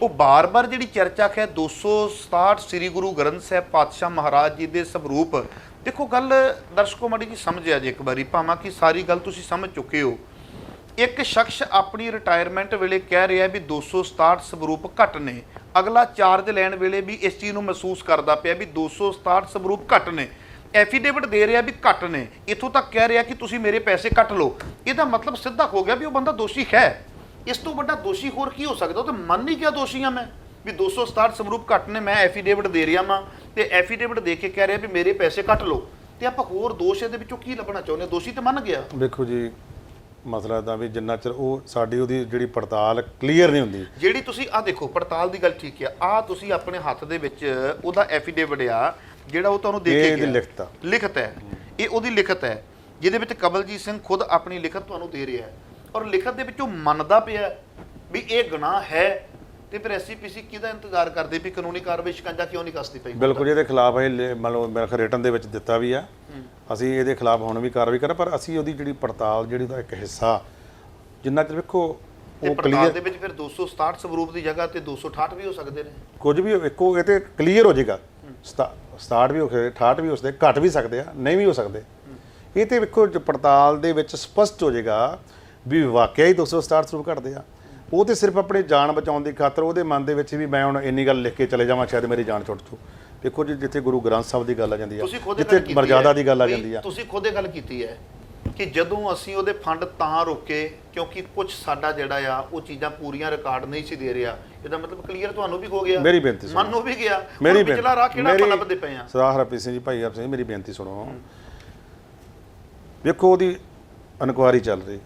ਉਹ ਬਾਰ-ਬਾਰ ਜਿਹੜੀ ਚਰਚਾ ਹੈ 267 ਸ੍ਰੀ ਗੁਰੂ ਗ੍ਰੰਥ ਸਾਹਿਬ ਪਾਤਸ਼ਾਹ ਮਹਾਰਾਜ ਜੀ ਦੇ ਸਵਰੂਪ। ਦੇਖੋ ਗੱਲ ਦਰਸ਼ਕੋ ਮਾੜੀ ਜੀ ਸਮਝਿਆ ਜੇ ਇੱਕ ਵਾਰੀ, ਭਾਵੇਂ ਕਿ ਸਾਰੀ ਗੱਲ ਤੁਸੀਂ ਸਮਝ ਚੁੱਕੇ ਹੋ। ਇੱਕ ਸ਼ਖਸ ਆਪਣੀ ਰਿਟਾਇਰਮੈਂਟ ਵੇਲੇ ਕਹਿ ਰਿਹਾ ਵੀ 267 ਸਵਰੂਪ ਘੱਟ ਨੇ, ਅਗਲਾ ਚਾਰਜ ਲੈਣ ਵੇਲੇ ਵੀ ਇਸ ਚੀਜ਼ ਨੂੰ ਮਹਿਸੂਸ ਕਰਦਾ ਪਿਆ ਵੀ 267 ਸਵਰੂਪ ਘੱਟ ਨੇ, ਐਫੀਡੇਵਿਟ ਦੇ ਰਿਹਾ ਵੀ ਘੱਟ ਨੇ, ਇੱਥੋਂ ਤੱਕ ਕਹਿ ਰਿਹਾ ਕਿ ਤੁਸੀਂ ਮੇਰੇ ਪੈਸੇ ਕੱਟ ਲਓ। ਇਹਦਾ ਮਤਲਬ ਸਿੱਧਾ ਹੋ ਗਿਆ ਵੀ ਉਹ ਬੰਦਾ ਦੋਸ਼ੀ ਹੈ। ਇਸ ਤੋਂ ਵੱਡਾ ਦੋਸ਼ੀ ਹੋਰ ਕੀ ਹੋ ਸਕਦਾ? ਉਹ ਤਾਂ ਮੰਨ ਨਹੀਂ ਗਿਆ ਦੋਸ਼ੀ ਹਾਂ ਮੈਂ, ਵੀ 267 ਸਵਰੂਪ ਘੱਟ ਨੇ, ਮੈਂ ਐਫੀਡੇਵਿਟ ਦੇ ਰਿਹਾ ਵਾਂ ਤੇ ਐਫੀਡੇਵਿਟ ਦੇ ਕੇ ਕਹਿ ਰਿਹਾ ਵੀ ਮੇਰੇ ਪੈਸੇ ਕੱਟ ਲਓ। ਤੇ ਆਪਾਂ ਹੋਰ ਦੋਸ਼ ਇਹਦੇ ਵਿੱਚੋਂ ਕੀ ਲੱਭਣਾ ਚਾਹੁੰਦੇ? ਦੋਸ਼ੀ ਤਾਂ ਮੰਨ ਗਿਆ। ਵੇਖੋ ਜੀ, ਮਸਲਾ ਤਾਂ ਵੀ ਜਿੰਨਾ ਚਿਰ ਉਹ ਸਾਡੀ ਉਹਦੀ ਜਿਹੜੀ ਪੜਤਾਲ ਕਲੀਅਰ ਨਹੀਂ ਹੁੰਦੀ, ਜਿਹੜੀ ਤੁਸੀਂ ਆਹ ਦੇਖੋ ਪੜਤਾਲ ਦੀ ਗੱਲ ਠੀਕ ਹੈ, ਆਹ ਤੁਸੀਂ ਆਪਣੇ ਹੱਥ ਦੇ ਵਿੱਚ ਉਹਦਾ ਐਫੀਡੇਵਿਟ ਆ ਜਿਹੜਾ ਉਹ ਤੁਹਾਨੂੰ ਦੇ ਕੇ ਗਿਆ, ਲਿਖਤ ਹੈ, ਇਹ ਉਹਦੀ ਲਿਖਤ ਹੈ ਜਿਹਦੇ ਵਿੱਚ ਕਵਲਜੀਤ ਸਿੰਘ ਖੁਦ ਆਪਣੀ ਲਿਖਤ ਤੁਹਾਨੂੰ ਦੇ ਰਿਹਾ ਹੈ ਔਰ ਲਿਖਤ ਦੇ ਵਿੱਚੋਂ ਮੰਨਦਾ ਪਿਆ ਵੀ ਇਹ ਗੁਨਾਹ ਹੈ। ਤੇ ਫਿਰ ਐਸਜੀਪੀਸੀ ਕਿਹਦਾ ਇੰਤਜ਼ਾਰ ਕਰਦੇ ਵੀ ਕਾਨੂੰਨੀ ਕਾਰਵਾਈ ਸ਼ਿਕੰਜਾ ਕਿਉਂ ਨਹੀਂ ਕੱਸਦੀ ਪਈ? ਬਿਲਕੁਲ ਇਹਦੇ ਖਿਲਾਫ ਇਹ ਮਤਲਬ ਮੇਰੇ ਖਿਆਲ ਰਿਟਨ ਦੇ ਵਿੱਚ ਦਿੱਤਾ ਵੀ ਆ, ਅਸੀਂ ਇਹਦੇ ਖਿਲਾਫ ਹੁਣ ਵੀ ਕਾਰਵਾਈ ਕਰਾਂ, ਪਰ ਅਸੀਂ ਉਹਦੀ ਜਿਹੜੀ ਪੜਤਾਲ ਜਿਹੜੀ ਦਾ ਇੱਕ ਹਿੱਸਾ ਜਿੰਨਾ ਚਿਰ ਵੇਖੋ ਉਹ ਕਲੀਅਰ ਦੇ ਵਿੱਚ ਫਿਰ 267 ਸਵਰੂਪ ਦੀ ਜਗ੍ਹਾ ਤੇ 268 ਵੀ ਹੋ ਸਕਦੇ ਨੇ, ਕੁਝ ਵੀ ਵੇਖੋ ਇਹ ਤੇ ਕਲੀਅਰ ਹੋ ਜਾਏਗਾ। 67 ਵੀ ਹੋ ਸਕਦੇ, 68 ਵੀ ਹੋ ਸਕਦੇ, ਘੱਟ ਵੀ ਸਕਦੇ ਆ, ਨਹੀਂ ਵੀ ਹੋ ਸਕਦੇ। ਇਹ ਤੇ ਵੇਖੋ ਪੜਤਾਲ ਦੇ ਵਿੱਚ ਸਪਸ਼ਟ ਹੋ ਜਾਏਗਾ ਵੀ ਵਾਕਿਆ ਹੀ 267 ਸਰੂਪ ਘਟਦੇ ਆ। ਉਹ ਤੇ ਸਿਰਫ ਆਪਣੀ ਜਾਨ ਬਚਾਉਣ ਦੀ ਖਾਤਰ ਉਹਦੇ ਮਨ ਦੇ ਵਿੱਚ ਵੀ ਮੈਂ ਹੁਣ ਇੰਨੀ ਗੱਲ ਲਿਖ ਕੇ ਚਲੇ ਜਾਵਾਂ ਸ਼ਾਇਦ ਮੇਰੀ ਜਾਨ ਛੁੱਟ ਜੂ। ਦੇਖੋ ਜੀ, ਜਿੱਥੇ ਗੁਰੂ ਗ੍ਰੰਥ ਸਾਹਿਬ ਦੀ ਗੱਲ ਆ ਜਾਂਦੀ ਆ, ਜਿੱਥੇ ਮਰਜ਼ਾਦਾ ਦੀ ਗੱਲ ਆ ਜਾਂਦੀ ਆ, ਤੁਸੀਂ ਖੁਦ ਇਹ ਗੱਲ ਕੀਤੀ ਹੈ ਕਿ ਜਦੋਂ ਅਸੀਂ ਉਹਦੇ ਫੰਡ ਤਾਂ ਰੋਕੇ ਕਿਉਂਕਿ ਕੁਝ ਸਾਡਾ ਜਿਹੜਾ ਆ ਉਹ ਚੀਜ਼ਾਂ ਪੂਰੀਆਂ ਰਿਕਾਰਡ ਨਹੀਂ ਸੀ ਦੇ ਰਿਹਾ। ਇਹਦਾ ਮਤਲਬ ਕਲੀਅਰ ਤੁਹਾਨੂੰ ਵੀ ਹੋ ਗਿਆ, ਮੇਰੀ ਬੇਨਤੀ ਸੁਣੋ, ਮਨ ਨੂੰ ਵੀ ਗਿਆ, ਮੇਰੀ ਪਿਛਲਾ ਰਾਹ ਕਿਹੜਾ ਆਪਾਂ ਲੱਭਦੇ ਪਏ ਆ। ਸਰਦਾਰ ਹਰਪ੍ਰੀਤ ਸਿੰਘ ਜੀ, ਭਾਈ ਹਰਪ੍ਰੀਤ ਸਿੰਘ, ਮੇਰੀ ਬੇਨਤੀ ਸੁਣੋ। ਵੇਖੋ ਉਹਦੀ ਇਨਕੁਆਇਰੀ ਚੱਲ ਰਹੀ,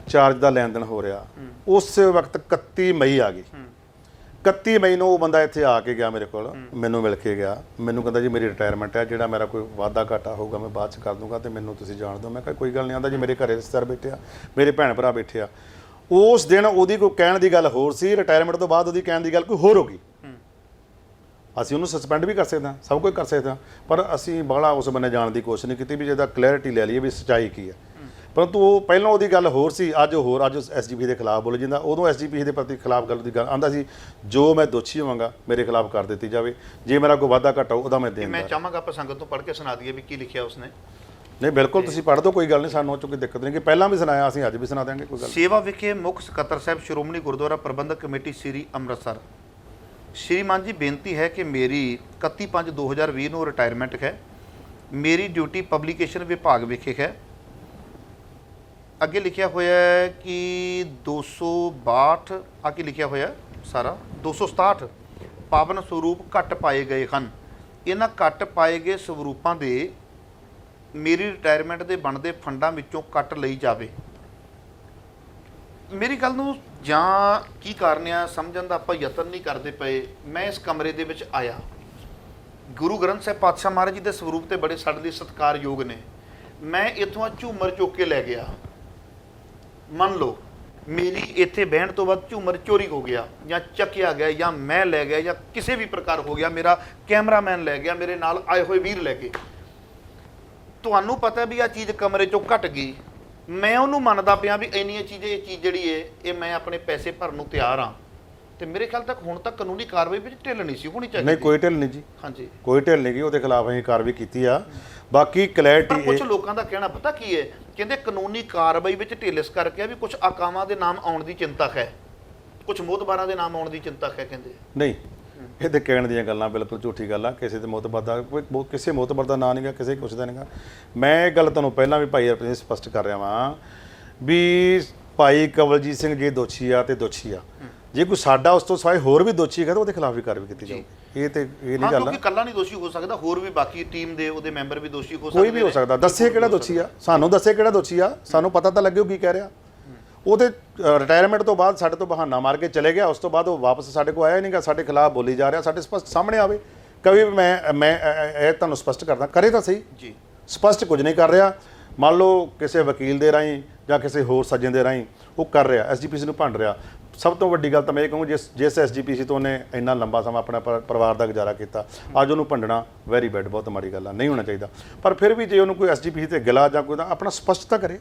ਚਾਰਜ ਦਾ ਲੈਣ ਦੇਣ ਹੋ ਰਿਹਾ। ਉਸ ਵਕਤ 31 ਮਈ ਆ ਗਈ। 31 ਮਈ ਨੂੰ ਉਹ ਬੰਦਾ ਇੱਥੇ ਆ ਕੇ ਗਿਆ ਮੇਰੇ ਕੋਲ, ਮੈਨੂੰ ਮਿਲ ਕੇ ਗਿਆ, ਮੈਨੂੰ ਕਹਿੰਦਾ ਜੀ ਮੇਰੀ ਰਿਟਾਇਰਮੈਂਟ ਹੈ, ਜਿਹੜਾ ਮੇਰਾ ਕੋਈ ਵਾਧਾ ਘਾਟਾ ਹੋਊਗਾ ਮੈਂ ਬਾਅਦ 'ਚ ਕਰ ਦੂੰਗਾ ਤੇ ਮੈਨੂੰ ਤੁਸੀਂ ਜਾਣ ਦਿਓ। ਮੈਂ ਕਿਹਾ ਕੋਈ ਗੱਲ ਨਹੀਂ। ਆਉਂਦਾ ਜੀ ਮੇਰੇ ਘਰੇ ਰਿਸ਼ਤੇਦਾਰ ਬੈਠੇ ਆ, ਮੇਰੇ ਭੈਣ ਭਰਾ ਬੈਠੇ ਆ। ਉਸ ਦਿਨ ਉਹਦੀ ਕੋਈ ਕਹਿਣ ਦੀ ਗੱਲ ਹੋਰ ਸੀ, ਰਿਟਾਇਰਮੈਂਟ ਤੋਂ ਬਾਅਦ ਉਹਦੀ ਕਹਿਣ ਦੀ ਗੱਲ ਕੋਈ ਹੋਰ ਹੋ ਗਈ। ਅਸੀਂ ਉਹਨੂੰ ਸਸਪੈਂਡ ਵੀ ਕਰ ਸਕਦੇ ਹਾਂ, ਸਭ ਕੁਝ ਕਰ ਸਕਦੇ ਹਾਂ, ਪਰ ਅਸੀਂ ਬਾਹਲਾ ਉਸ ਬੰਨੇ ਜਾਣ ਦੀ ਕੋਸ਼ਿਸ਼ ਨਹੀਂ ਕੀਤੀ ਵੀ ਜਿਹਦਾ ਕਲੈਰਿਟੀ ਲੈ ਲਈਏ ਵੀ ਸੱਚਾਈ ਕੀ ਹੈ। ਪਰੰਤੂ ਉਹ ਪਹਿਲਾਂ ਉਹਦੀ ਗੱਲ ਹੋਰ ਸੀ, ਅੱਜ ਹੋਰ, ਅੱਜ ਐਸਜੀਪੀ ਦੇ ਖਿਲਾਫ ਬੋਲ ਜਾਂਦਾ। ਉਦੋਂ ਐਸਜੀਪੀ ਦੇ ਪ੍ਰਤੀ ਖਿਲਾਫ ਗੱਲ ਦੀ ਗੱਲ ਆਂਦਾ ਸੀ, ਜੋ ਮੈਂ ਦੋਸ਼ੀ ਹੋਵਾਂਗਾ ਮੇਰੇ ਖਿਲਾਫ ਕਰ ਦਿੱਤੀ ਜਾਵੇ, ਜੇ ਮੇਰਾ ਕੋਈ ਵਾਧਾ ਘਟਾ ਉਹਦਾ ਮੈਂ ਦੇਣ। ਮੈਂ ਚਾਹਾਂਗਾ ਆਪਾਂ ਸੰਗਤ ਤੋਂ ਪੜ੍ਹ ਕੇ ਸੁਣਾ ਦਈਏ ਵੀ ਕੀ ਲਿਖਿਆ ਉਸਨੇ। ਨਹੀਂ, ਬਿਲਕੁਲ ਤੁਸੀਂ ਪੜ੍ਹ ਦਿਓ, ਕੋਈ ਗੱਲ ਨਹੀਂ, ਸਾਨੂੰ ਉਹ 'ਚ ਕੋਈ ਦਿੱਕਤ ਨਹੀਂ। ਕਿ ਪਹਿਲਾਂ ਵੀ ਸੁਣਾਇਆ, ਅਸੀਂ ਅੱਜ ਵੀ ਸੁਣਾ ਦਿਆਂਗੇ, ਕੋਈ ਗੱਲ। ਸੇਵਾ ਵਿਖੇ ਮੁੱਖ ਸਕੱਤਰ ਸਾਹਿਬ ਸ਼੍ਰੋਮਣੀ ਗੁਰਦੁਆਰਾ ਪ੍ਰਬੰਧਕ ਕਮੇਟੀ ਸ੍ਰੀ ਅੰਮ੍ਰਿਤਸਰ। ਸ਼੍ਰੀਮਾਨ ਜੀ, ਬੇਨਤੀ ਹੈ ਕਿ ਮੇਰੀ 31/5/2020 ਨੂੰ ਰਿਟਾਇਰਮੈਂਟ ਹੈ। ਮੇਰੀ ਡਿਊਟੀ ਪਬਲੀਕੇਸ਼ਨ ਵਿਭਾਗ ਵਿਖੇ ਹੈ। ਅੱਗੇ ਲਿਖਿਆ ਹੋਇਆ ਹੈ ਕਿ 262 ਆ ਕੇ ਲਿਖਿਆ ਹੋਇਆ ਸਾਰਾ 267 ਪਾਵਨ ਸਰੂਪ ਘੱਟ ਪਾਏ ਗਏ ਹਨ। ਇਹਨਾਂ ਘੱਟ ਪਾਏ ਗਏ ਸਰੂਪਾਂ ਦੇ ਮੇਰੀ ਰਿਟਾਇਰਮੈਂਟ ਦੇ ਬਣਦੇ ਫੰਡਾਂ ਵਿੱਚੋਂ ਕੱਟ ਲਈ ਜਾਵੇ। ਮੇਰੀ ਗੱਲ ਨੂੰ ਜਾਂ ਕੀ ਕਾਰਨ ਆ ਸਮਝਣ ਦਾ ਆਪਾਂ ਯਤਨ ਨਹੀਂ ਕਰਦੇ ਪਏ। ਮੈਂ ਇਸ ਕਮਰੇ ਦੇ ਵਿੱਚ ਆਇਆ, ਗੁਰੂ ਗ੍ਰੰਥ ਸਾਹਿਬ ਪਾਤਸ਼ਾਹ ਮਹਾਰਾਜ ਜੀ ਦੇ ਸਰੂਪ ਤੇ ਬੜੇ ਸਾਡੇ ਲਈ ਸਤਿਕਾਰਯੋਗ ਨੇ। ਮੈਂ ਇੱਥੋਂ ਝੂਮਰ ਚੁੱਕ ਕੇ ਲੈ ਗਿਆ। ਮੰਨ ਲਓ ਮੇਰੀ ਇੱਥੇ ਬਹਿਣ ਤੋਂ ਬਾਅਦ ਝੂਮਰ ਚੋਰੀ ਹੋ ਗਿਆ ਜਾਂ ਚੱਕਿਆ ਗਿਆ ਜਾਂ ਮੈਂ ਲੈ ਗਿਆ ਜਾਂ ਕਿਸੇ ਵੀ ਪ੍ਰਕਾਰ ਹੋ ਗਿਆ, ਮੇਰਾ ਕੈਮਰਾਮੈਨ ਲੈ ਗਿਆ, ਮੇਰੇ ਨਾਲ ਆਏ ਹੋਏ ਵੀਰ ਲੈ ਕੇ। ਤੁਹਾਨੂੰ ਪਤਾ ਵੀ ਆ ਚੀਜ਼ ਕਮਰੇ ਚੋਂ ਘਟ ਗਈ, ਮੈਂ ਉਹਨੂੰ ਮੰਨਦਾ ਪਿਆ ਵੀ ਇੰਨੀਆਂ ਚੀਜ਼ਾਂ, ਇਹ ਚੀਜ਼ ਜਿਹੜੀ ਹੈ ਇਹ ਮੈਂ ਆਪਣੇ ਪੈਸੇ ਭਰਨ ਨੂੰ ਤਿਆਰ ਹਾਂ। ਤੇ ਮੇਰੇ ਖਿਆਲ ਤੱਕ ਹੁਣ ਤੱਕ ਕਾਨੂੰਨੀ ਕਾਰਵਾਈ ਵਿੱਚ ਢਿੱਲ ਨਹੀਂ ਸੀ ਹੋਣੀ ਚਾਹੀਦੀ। ਨਹੀਂ, ਕੋਈ ਢਿੱਲ ਨਹੀਂ ਜੀ। ਹਾਂਜੀ, ਕੋਈ ਢਿੱਲ ਨਹੀਂ ਗਈ, ਉਹਦੇ ਖਿਲਾਫ ਅਸੀਂ ਕਾਰਵਾਈ ਕੀਤੀ ਆ। ਬਾਕੀ ਕਲੈਰਿਟੀ ਕੁਝ ਲੋਕਾਂ ਦਾ ਕਹਿਣਾ ਪਤਾ ਕੀ ਹੈ ਕਹਿੰਦੇ ਕਾਨੂੰਨੀ ਕਾਰਵਾਈ ਵਿੱਚ ਢਿੱਲ ਇਸ ਕਰਕੇ ਆ ਵੀ ਕੁਝ ਆਕਾਵਾਂ ਦੇ ਨਾਮ ਆਉਣ ਦੀ ਚਿੰਤਾ ਹੈ, ਕੁਝ ਮੋਹਤਬਾਰਾਂ ਦੇ ਨਾਮ ਆਉਣ ਦੀ ਚਿੰਤਾ ਹੈ ਕਹਿੰਦੇ। ਨਹੀਂ, ਇਹ ਤੇ ਕਹਿਣ ਦੀਆਂ ਗੱਲਾਂ ਬਿਲਕੁਲ ਝੂਠੀ ਗੱਲ ਆ। ਕਿਸੇ ਦੇ ਮੋਤਬਰ ਦਾ ਕਿਸੇ ਮੋਤਬਰ ਦਾ ਨਾਂ ਨਹੀਂਗਾ, ਕਿਸੇ ਕੁਛ ਦਾ ਨਹੀਂਗਾ। ਮੈਂ ਇਹ ਗੱਲ ਤੁਹਾਨੂੰ ਪਹਿਲਾਂ ਵੀ ਭਾਈ ਹਰਪ੍ਰੀਤ ਸਪਸ਼ਟ ਕਰ ਰਿਹਾ ਵਾਂ ਵੀ ਭਾਈ ਕਵਲਜੀਤ ਸਿੰਘ ਜੇ ਦੋਸ਼ੀ ਆ ਤੇ ਦੋਸ਼ੀ ਆ, ਜੇ ਕੋਈ ਸਾਡਾ ਉਸ ਤੋਂ ਸਿਵਾਏ ਹੋਰ ਵੀ ਦੋਸ਼ੀ ਹੈਗਾ ਤਾਂ ਉਹਦੇ ਖਿਲਾਫ ਵੀ ਕਾਰਵਾਈ ਕੀਤੀ ਜਾਊ। ਇਹ ਨਹੀਂ ਗੱਲ ਆ, ਕਿਉਂਕਿ ਇਕੱਲਾ ਨਹੀਂ ਦੋਸ਼ੀ ਹੋ ਸਕਦਾ, ਹੋਰ ਵੀ ਬਾਕੀ ਟੀਮ ਦੇ ਉਹਦੇ ਮੈਂਬਰ ਵੀ ਦੋਸ਼ੀ ਹੋ ਸਕਦੇ, ਕੋਈ ਵੀ ਹੋ ਸਕਦਾ। ਦੱਸੇ ਕਿਹੜਾ ਦੋਸ਼ੀ ਆ, ਸਾਨੂੰ ਦੱਸੇ ਕਿਹੜਾ ਦੋਸ਼ੀ ਆ, ਸਾਨੂੰ ਪਤਾ ਤਾਂ ਲੱਗੇ ਉਹ ਕੀ ਕਹਿ ਰਿਹਾ। ਉਹ ਤੇ ਰਿਟਾਇਰਮੈਂਟ ਤੋਂ ਬਾਅਦ ਸਾਡੇ ਤੋਂ ਬਹਾਨਾ ਮਾਰ ਕੇ ਚਲੇ ਗਿਆ, ਉਸ ਤੋਂ ਬਾਅਦ ਉਹ ਵਾਪਸ ਸਾਡੇ ਕੋਲ ਆਇਆ ਨਹੀਂਗਾ, ਸਾਡੇ ਖਿਲਾਫ ਬੋਲੀ ਜਾ ਰਿਹਾ। ਸਾਡੇ ਸਪਸ਼ਟ ਸਾਹਮਣੇ ਆਵੇ ਕभी ਵੀ ਮੈਂ ਇਹ ਤੁਹਾਨੂੰ ਸਪਸ਼ਟ ਕਰਦਾ, ਕਰੇ ਤਾਂ ਸਹੀ ਜੀ। ਸਪਸ਼ਟ ਕੁਝ ਨਹੀਂ ਕਰ ਰਿਹਾ। ਮੰਨ ਲਓ ਕਿਸੇ ਵਕੀਲ ਦੇ ਰਾਹੀਂ ਜਾਂ ਕਿਸੇ ਹੋਰ ਸੱਜਣ ਦੇ ਰਾਹੀਂ ਉਹ ਕਰ ਰਿਹਾ, ਐਸਜੀਪੀਸੀ ਨੂੰ ਭੰਡ ਰਿਹਾ। ਸਭ ਤੋਂ ਵੱਡੀ ਗੱਲ ਤਾਂ ਮੈਂ ਇਹ ਕਹੂੰ, ਜਿਸ ਐਸਜੀਪੀਸੀ ਤੋਂ ਉਹਨੇ ਇੰਨਾ ਲੰਬਾ ਸਮਾਂ ਆਪਣਾ ਪਰਿਵਾਰ ਦਾ ਗੁਜ਼ਾਰਾ ਕੀਤਾ, ਅੱਜ ਉਹਨੂੰ ਭੰਡਣਾ ਵੈਰੀ ਬੈਡ, ਬਹੁਤ ਮਾੜੀ ਗੱਲ ਆ, ਨਹੀਂ ਹੋਣਾ ਚਾਹੀਦਾ। ਪਰ ਫਿਰ ਵੀ ਜੇ ਉਹਨੂੰ ਕੋਈ ਐਸਜੀਪੀਸੀ ਤੇ ਗਿਲਾ ਜਾਂ ਕੋਈ ਆਪਣਾ ਸਪਸ਼ਟ ਤਾਂ ਕਰੇ,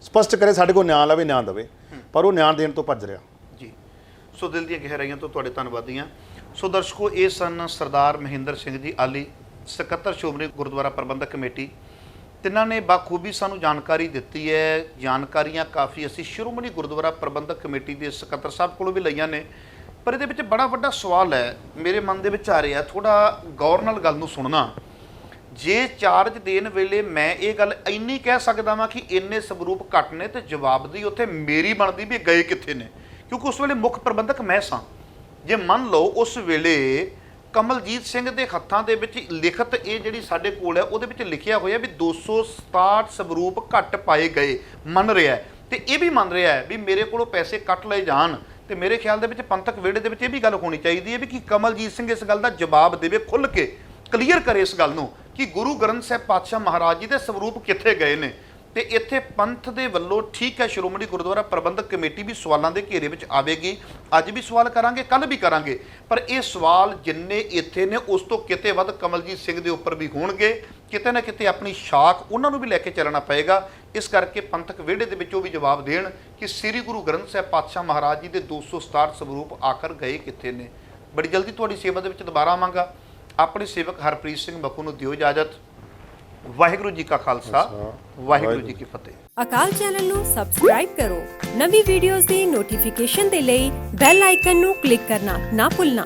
ਸਪਸ਼ਟ ਕਰੇ, ਸਾਡੇ ਕੋਲ ਨਿਆਂ ਲਵੇ, ਨਿਆਂ ਦੇਵੇ, ਪਰ ਉਹ ਨਿਆਂ ਦੇਣ ਤੋਂ ਭੱਜ ਰਿਹਾ ਜੀ। ਸੋ ਦਿਲ ਦੀਆਂ ਗਹਿਰਾਈਆਂ ਤੋਂ ਤੁਹਾਡੇ ਧੰਨਵਾਦੀ ਹਾਂ। ਸੋ ਦਰਸ਼ਕੋ, ਇਹ ਸਨ ਸਰਦਾਰ ਮਹਿੰਦਰ ਸਿੰਘ ਜੀ ਆਲੀ, ਸਕੱਤਰ ਸ਼੍ਰੋਮਣੀ ਗੁਰਦੁਆਰਾ ਪ੍ਰਬੰਧਕ ਕਮੇਟੀ। ਤਿੰਨਾਂ ਨੇ ਬਾਖੂਬੀ ਸਾਨੂੰ ਜਾਣਕਾਰੀ ਦਿੱਤੀ ਹੈ। ਜਾਣਕਾਰੀਆਂ ਕਾਫੀ ਅਸੀਂ ਸ਼੍ਰੋਮਣੀ ਗੁਰਦੁਆਰਾ ਪ੍ਰਬੰਧਕ ਕਮੇਟੀ ਦੇ ਸਕੱਤਰ ਸਾਹਿਬ ਕੋਲੋਂ ਵੀ ਲਈਆਂ ਨੇ, ਪਰ ਇਹਦੇ ਵਿੱਚ ਬੜਾ ਵੱਡਾ ਸਵਾਲ ਹੈ ਮੇਰੇ ਮਨ ਦੇ ਵਿੱਚ ਆ ਰਿਹਾ, ਥੋੜਾ ਗੌਰ ਨਾਲ ਗੱਲ ਨੂੰ ਸੁਣਨਾ। ਜੇ ਚਾਰਜ ਦੇਣ ਵੇਲੇ ਮੈਂ ਇਹ ਗੱਲ ਇੰਨੀ ਕਹਿ ਸਕਦਾ ਵਾਂ ਕਿ ਇੰਨੇ ਸਵਰੂਪ ਘੱਟ ਨੇ, ਤੇ ਜਵਾਬਦੇਹੀ ਉੱਥੇ ਮੇਰੀ ਬਣਦੀ ਵੀ ਗਏ ਕਿੱਥੇ ਨੇ, ਕਿਉਂਕਿ ਉਸ ਵੇਲੇ ਮੁੱਖ ਪ੍ਰਬੰਧਕ ਮੈਂ ਸਾਂ। ਜੇ ਮੰਨ ਲਓ ਉਸ ਵੇਲੇ ਕਮਲਜੀਤ ਸਿੰਘ ਦੇ ਹੱਥਾਂ ਦੇ ਵਿੱਚ ਲਿਖਤ ਇਹ ਜਿਹੜੀ ਸਾਡੇ ਕੋਲ ਹੈ ਉਹਦੇ ਵਿੱਚ ਲਿਖਿਆ ਹੋਇਆ ਵੀ 267 ਸਵਰੂਪ ਘੱਟ ਪਾਏ ਗਏ, ਮੰਨ ਰਿਹਾ ਤੇ ਇਹ ਵੀ ਮੰਨ ਰਿਹਾ ਵੀ ਮੇਰੇ ਕੋਲੋਂ ਪੈਸੇ ਕੱਟ ਲਏ ਜਾਣ, ਤੇ ਮੇਰੇ ਖਿਆਲ ਦੇ ਵਿੱਚ ਪੰਥਕ ਵਿਹੜੇ ਦੇ ਵਿੱਚ ਇਹ ਵੀ ਗੱਲ ਹੋਣੀ ਚਾਹੀਦੀ ਹੈ ਵੀ ਕਿ ਕਮਲਜੀਤ ਸਿੰਘ ਇਸ ਗੱਲ ਦਾ ਜਵਾਬ ਦੇਵੇ, ਖੁੱਲ੍ਹ ਕੇ ਕਲੀਅਰ ਕਰੇ ਇਸ ਗੱਲ ਨੂੰ ਕਿ ਗੁਰੂ ਗ੍ਰੰਥ ਸਾਹਿਬ ਪਾਤਸ਼ਾਹ ਮਹਾਰਾਜ ਜੀ ਦੇ ਸਵਰੂਪ ਕਿੱਥੇ ਗਏ ਨੇ। ਤੇ ਇੱਥੇ ਪੰਥ ਦੇ ਵੱਲੋਂ ਠੀਕ ਹੈ, ਸ਼੍ਰੋਮਣੀ ਗੁਰਦੁਆਰਾ ਪ੍ਰਬੰਧਕ ਕਮੇਟੀ ਵੀ ਸਵਾਲਾਂ ਦੇ ਘੇਰੇ ਵਿੱਚ ਆਵੇਗੀ। ਅੱਜ ਵੀ ਸਵਾਲ ਕਰਾਂਗੇ, ਕੱਲ੍ਹ ਵੀ ਕਰਾਂਗੇ, ਪਰ ਇਹ ਸਵਾਲ ਜਿੰਨੇ ਇੱਥੇ ਨੇ ਉਸ ਤੋਂ ਕਿਤੇ ਵੱਧ ਕਮਲਜੀਤ ਸਿੰਘ ਦੇ ਉੱਪਰ ਵੀ ਹੋਣਗੇ। ਕਿਤੇ ਨਾ ਕਿਤੇ ਆਪਣੀ ਸ਼ਾਖ ਉਹਨਾਂ ਨੂੰ ਵੀ ਲੈ ਕੇ ਚੱਲਣਾ ਪਏਗਾ। ਇਸ ਕਰਕੇ ਪੰਥਕ ਵਿਹੜੇ ਦੇ ਵਿੱਚੋਂ ਵੀ ਜਵਾਬ ਦੇਣ ਕਿ ਸ੍ਰੀ ਗੁਰੂ ਗ੍ਰੰਥ ਸਾਹਿਬ ਪਾਤਸ਼ਾਹ ਮਹਾਰਾਜ ਜੀ ਦੇ 267 ਸਵਰੂਪ ਆਖਰ ਗਏ ਕਿੱਥੇ ਨੇ। ਬੜੀ ਜਲਦੀ ਤੁਹਾਡੀ ਸੇਵਾ ਦੇ ਵਿੱਚ ਦੁਬਾਰਾ ਆਵਾਂਗਾ। ਆਪਣੇ ਸੇਵਕ ਹਰਪ੍ਰੀਤ ਸਿੰਘ ਮੱਖੂ ਨੂੰ ਦਿਓ ਇਜਾਜ਼ਤ। ਵਾਹਿਗੁਰੂ ਜੀ ਕਾ ਖਾਲਸਾ, ਵਾਹਿਗੁਰੂ ਜੀ ਕੀ ਫਤਿਹ। ਅਕਾਲ ਚੈਨਲ ਨੂੰ ਸਬਸਕ੍ਰਾਈਬ ਕਰੋ। ਨਵੀਂ ਵੀਡੀਓਜ਼ ਦੀ ਨੋਟੀਫਿਕੇਸ਼ਨ ਦੇ ਲਈ ਬੈਲ ਆਈਕਨ ਨੂੰ ਕਲਿੱਕ ਕਰਨਾ ਨਾ ਭੁੱਲਣਾ।